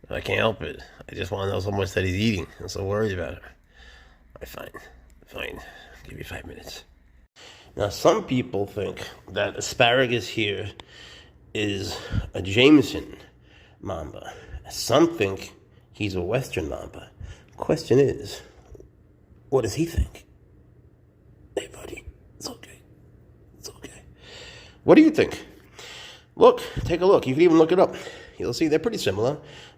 I can't help it. I just want to know so much that he's eating. I'm so worried about it. Fine. I'll give you 5 minutes. Now, some people think that asparagus here is a Jameson mamba. Some think he's a Western mamba. Question is, what does he think? Hey, buddy, it's okay. What do you think? Look, take a look. You can even look it up. You'll see they're pretty similar,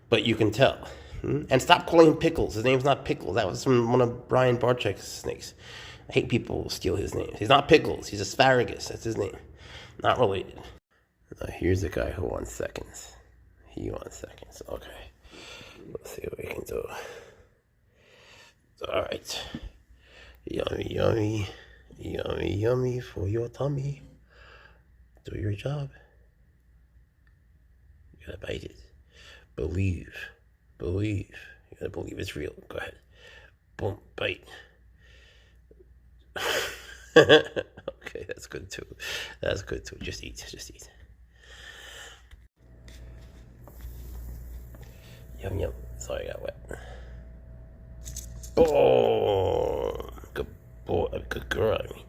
but you can tell. And stop calling him Pickles. His name's not Pickles. That was from one of Brian Barczyk's snakes. I hate people who steal his name. He's not Pickles. He's Asparagus. That's his name. Not related. Now, here's a guy who wants seconds. He on seconds. Okay. Let's see what we can do. All right. Yummy, yummy, yummy, yummy for your tummy. Do your job. You gotta bite it. Believe. Believe. You gotta believe it's real. Go ahead. Boom, bite. Okay, that's good too. That's good too. Just eat. Just eat. Yum, yum. Sorry, I got wet. Oh, good boy. Good girl, I mean.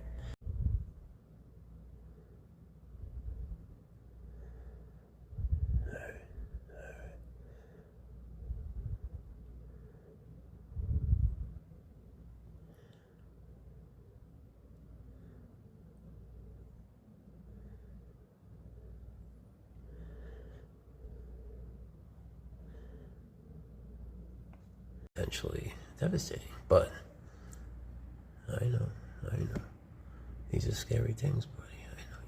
Potentially devastating, but I know. These are scary things, buddy. I know.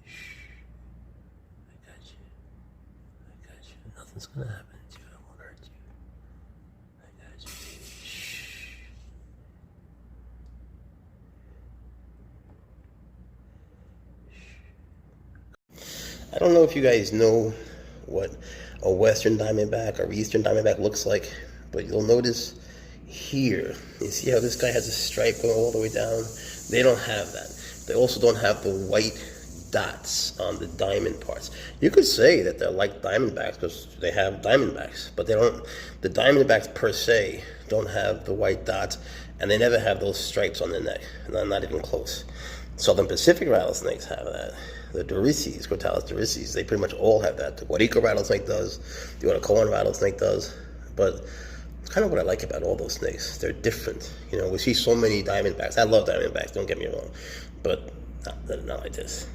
Shh. I got you. I got you. Nothing's gonna happen to you. I won't hurt you. I got you. Shh. I don't know if you guys know what a western diamondback or eastern diamondback looks like, but you'll notice here, you see how this guy has a stripe going all the way down? They don't have that. They also don't have the white dots on the diamond parts. You could say that they're like diamondbacks because they have diamondbacks, but they don't. The diamondbacks per se don't have the white dots, and they never have those stripes on the neck. Not even close. Southern Pacific rattlesnakes have that. The Dorisses, Crotalus dorisses, they pretty much all have that. The Guarico rattlesnake does. The Otocoan rattlesnake does. But it's kind of what I like about all those snakes. They're different. You know, we see so many diamondbacks. I love diamondbacks, don't get me wrong. But not like this.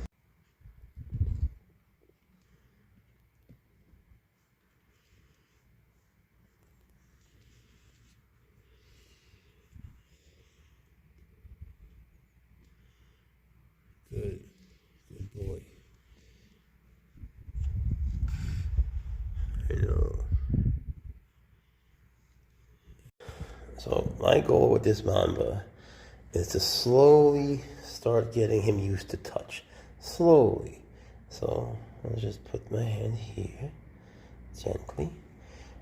Good boy. I know. So my goal with this Mamba is to slowly start getting him used to touch. Slowly. So I'll just put my hand here, gently.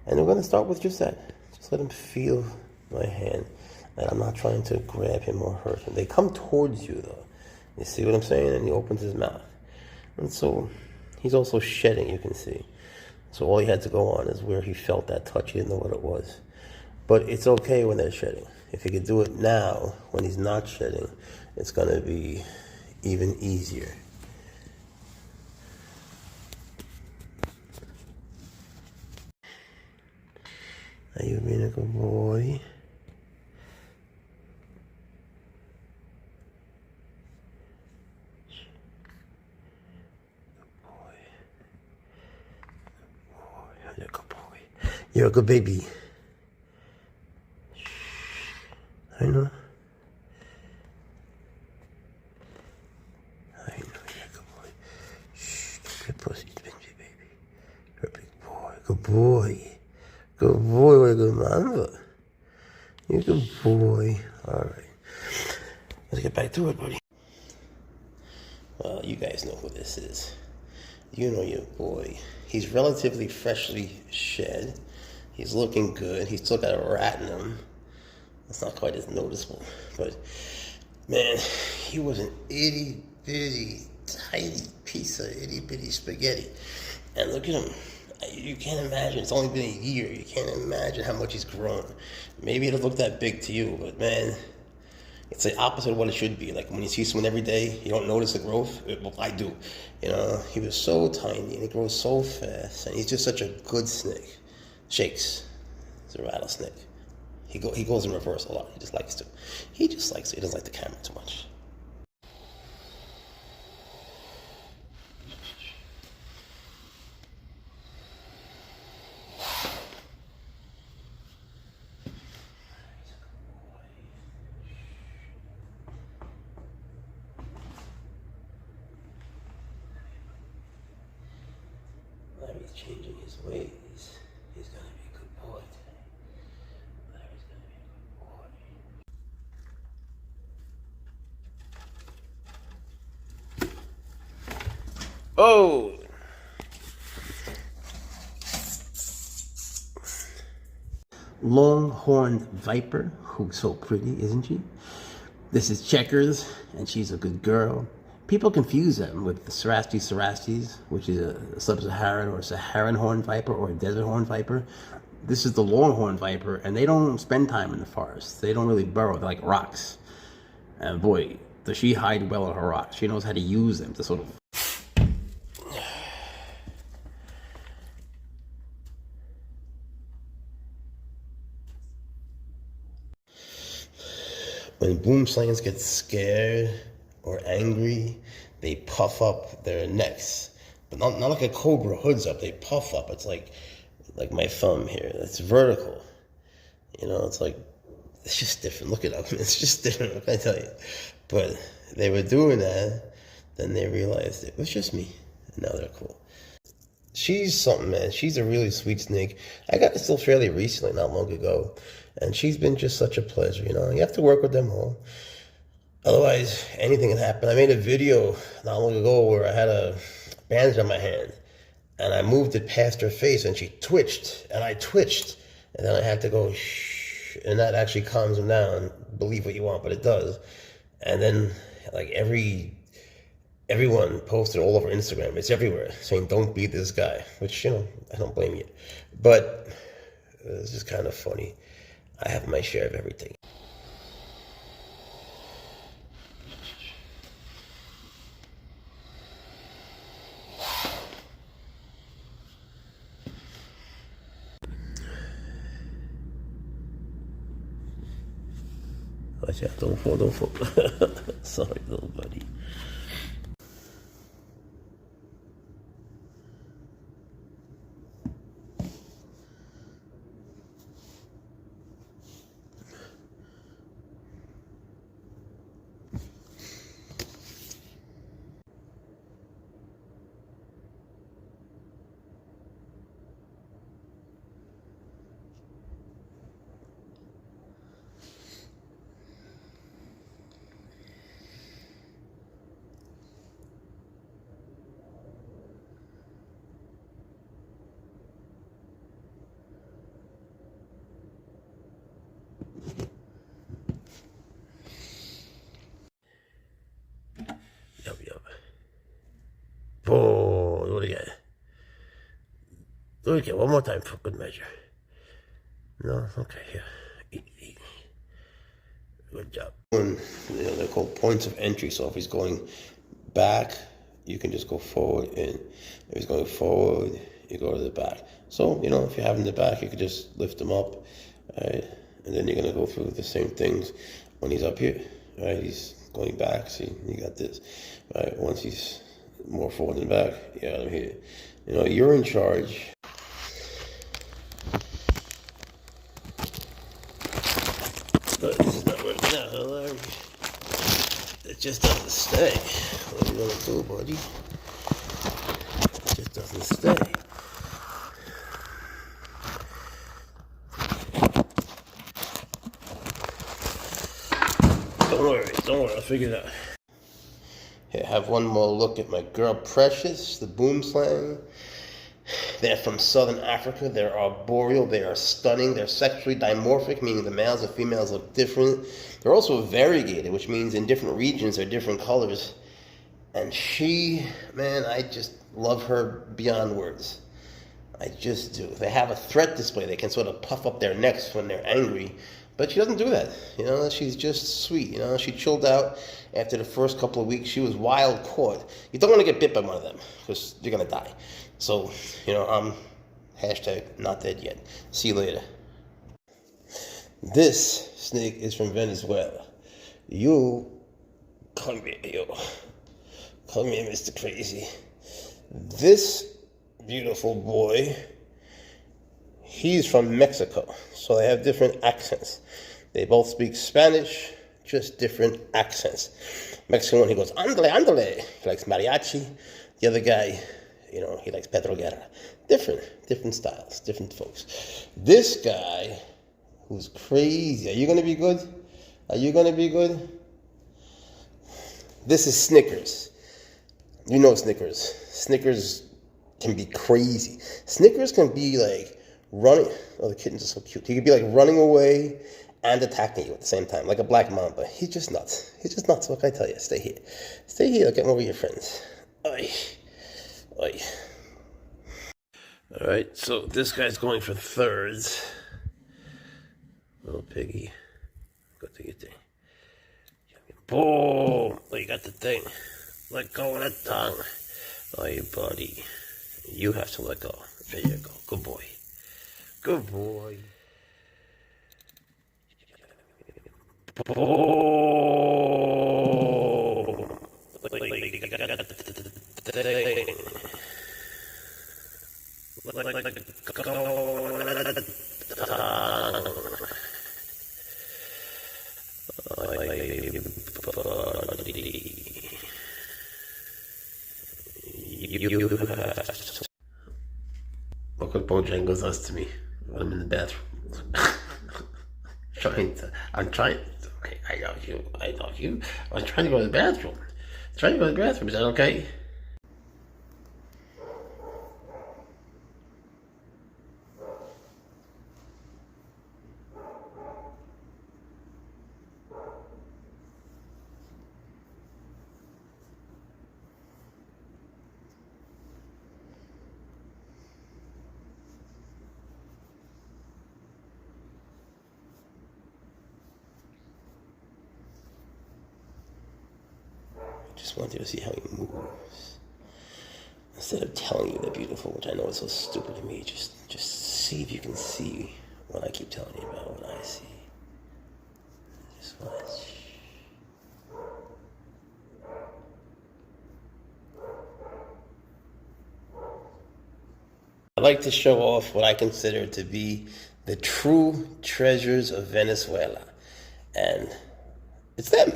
And we're going to start with just that. Just let him feel my hand. And I'm not trying to grab him or hurt him. They come towards you though. You see what I'm saying? And he opens his mouth. And so he's also shedding, you can see. So all he had to go on is where he felt that touch. He didn't know what it was. But it's okay when they're shedding. If he could do it now, when he's not shedding, it's going to be even easier. Are you being a good boy? You're a good boy. You're a good baby. I know. You're a good boy. Shh, don't be a pussy, baby. You're a big boy. Good boy. Good boy, what a good mamba. You're a good boy. Alright. Let's get back to it, buddy. Well, you guys know who this is. You know your boy. He's relatively freshly shed. He's looking good. He's still got a rat in him. It's not quite as noticeable. But, man, he was an itty-bitty, tiny piece of itty-bitty spaghetti. And look at him. You can't imagine. It's only been a year. You can't imagine how much he's grown. Maybe it'll look that big to you, but, man, it's the opposite of what it should be. Like when you see someone every day, you don't notice the growth. Well, I do. You know, he was so tiny and he grows so fast, and he's just such a good snake. Shakes. He's a rattlesnake. He goes in reverse a lot. He just likes to. He just likes it. He doesn't like the camera too much. Larry's changing his ways. He's gonna be a good boy today. Larry's gonna be a good boy. Oh! Longhorned viper, who's so pretty, isn't she? This is Checkers, and she's a good girl. People confuse them with the Cerastes, which is a sub-Saharan or Saharan horned viper or a desert horned viper. This is the longhorn viper, and they don't spend time in the forest. They don't really burrow. They're like rocks. And boy, does she hide well on her rocks. She knows how to use them to sort of... When boomslangs get scared or angry, they puff up their necks. But not like a cobra hoods up, they puff up. It's like my thumb here. It's vertical. You know, it's like, it's just different. Look it up. It's just different, what can I tell you? But they were doing that, then they realized it was just me. And now they're cool. She's something, man. She's a really sweet snake. I got it still fairly recently, not long ago. And she's been just such a pleasure, you know. You have to work with them all. Otherwise, anything can happen. I made a video not long ago where I had a bandage on my hand. And I moved it past her face and she twitched. And I twitched. And then I had to go, shh. And that actually calms them down. Believe what you want, but it does. And then, like, everyone posted all over Instagram. It's everywhere saying, don't be this guy. Which, you know, I don't blame you. But it's just kind of funny. I have my share of everything. Watch out, don't fall. Sorry, little buddy. Yup. Oh, do it again. Do it again, one more time for good measure. No? Okay, here. Eat. Good job. You know, they're called points of entry, so if he's going back, you can just go forward, and if he's going forward, you go to the back. So, you know, if you have him in the back, you could just lift him up, right? And then you're going to go through the same things when he's up here, right? He's going back, see, you got this, right? Once he's more forward than back, yeah, I'm here. You know, you're in charge. But this is not working out, huh, Larry? It just doesn't stay. What are you gonna do, buddy? It just doesn't stay. Don't worry, I'll figure it out. Here, have one more look at my girl Precious, the boomslang. They're from southern Africa. They're arboreal. They are stunning. They're sexually dimorphic, meaning the males and females look different. They're also variegated, which means in different regions they're different colors. And she, man, I just love her beyond words. I just do. They have a threat display. They can sort of puff up their necks when they're angry. But she doesn't do that. You know, she's just sweet. You know, she chilled out after the first couple of weeks. She was wild caught. You don't want to get bit by one of them because you're going to die. So, you know, I'm #not dead yet. See you later. This snake is from Venezuela. You, come here, yo. Come here, Mr. Crazy. This beautiful boy, he's from Mexico, so they have different accents. They both speak Spanish, just different accents. Mexican one, he goes, andale, andale. He likes mariachi. The other guy, You know, he likes Pedro Guerra. Different styles, different folks. This guy, who's crazy. Are you gonna be good? Are you gonna be good? This is Snickers. You know Snickers. Snickers can be crazy. Snickers can be like running. Oh, the kittens are so cute. He could be like running away and attacking you at the same time, like a black mamba. He's just nuts. He's just nuts. What can I tell you? Stay here. Stay here. I'll get more with your friends. Oi. Oi. All right, so this guy's going for thirds. Little piggy. Go to your thing. Boom! Oh, you got the thing. Let go of that tongue. Oh, you buddy. You have to let go. There you go. Good boy. Good boy. Boom! Let go of that tongue. You have to. Look what Bojangles does to me when I'm in the bathroom. I'm trying. I know you. I'm trying to go to the bathroom. Is that okay? Just want you to see how he moves. Instead of telling you they're beautiful, which I know is so stupid to me, just see if you can see what I keep telling you about what I see. Just watch. I like to show off what I consider to be the true treasures of Venezuela. And it's them.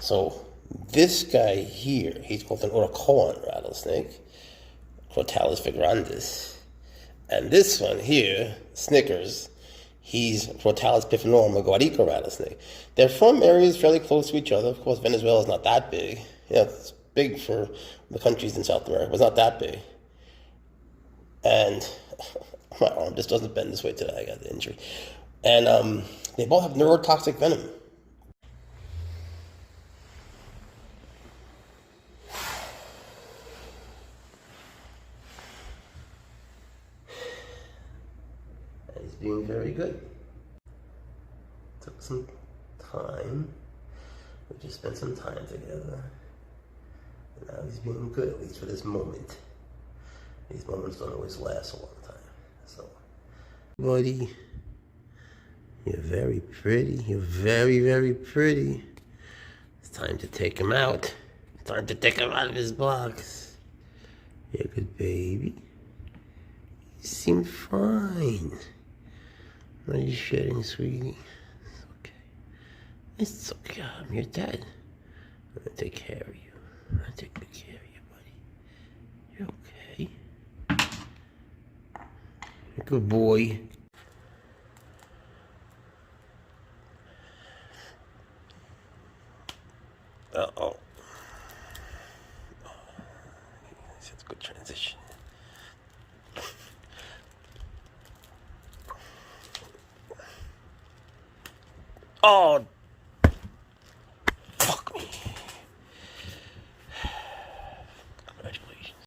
So this guy here, he's called an Oracoan rattlesnake, Crotalus vigrandis. And this one here, Snickers, he's Crotalus bifinorum, a Guarico rattlesnake. They're from areas fairly close to each other. Of course, Venezuela is not that big. Yeah, it's big for the countries in South America, but it's not that big. And my arm just doesn't bend this way today. I got the injury. And they both have neurotoxic venom. He's being very good. Took some time. We just spent some time together. And now he's being good, at least for this moment. These moments don't always last a long time. So, buddy, you're very pretty. You're very, very pretty. It's time to take him out. It's time to take him out of his box. You're a good baby. You seem fine. What are you shedding, sweetie? It's okay. It's okay. I'm your dad. I'm gonna take care of you. I'm gonna take good care of you, buddy. You're okay. Good boy. Uh-oh. That's a good transition. Oh,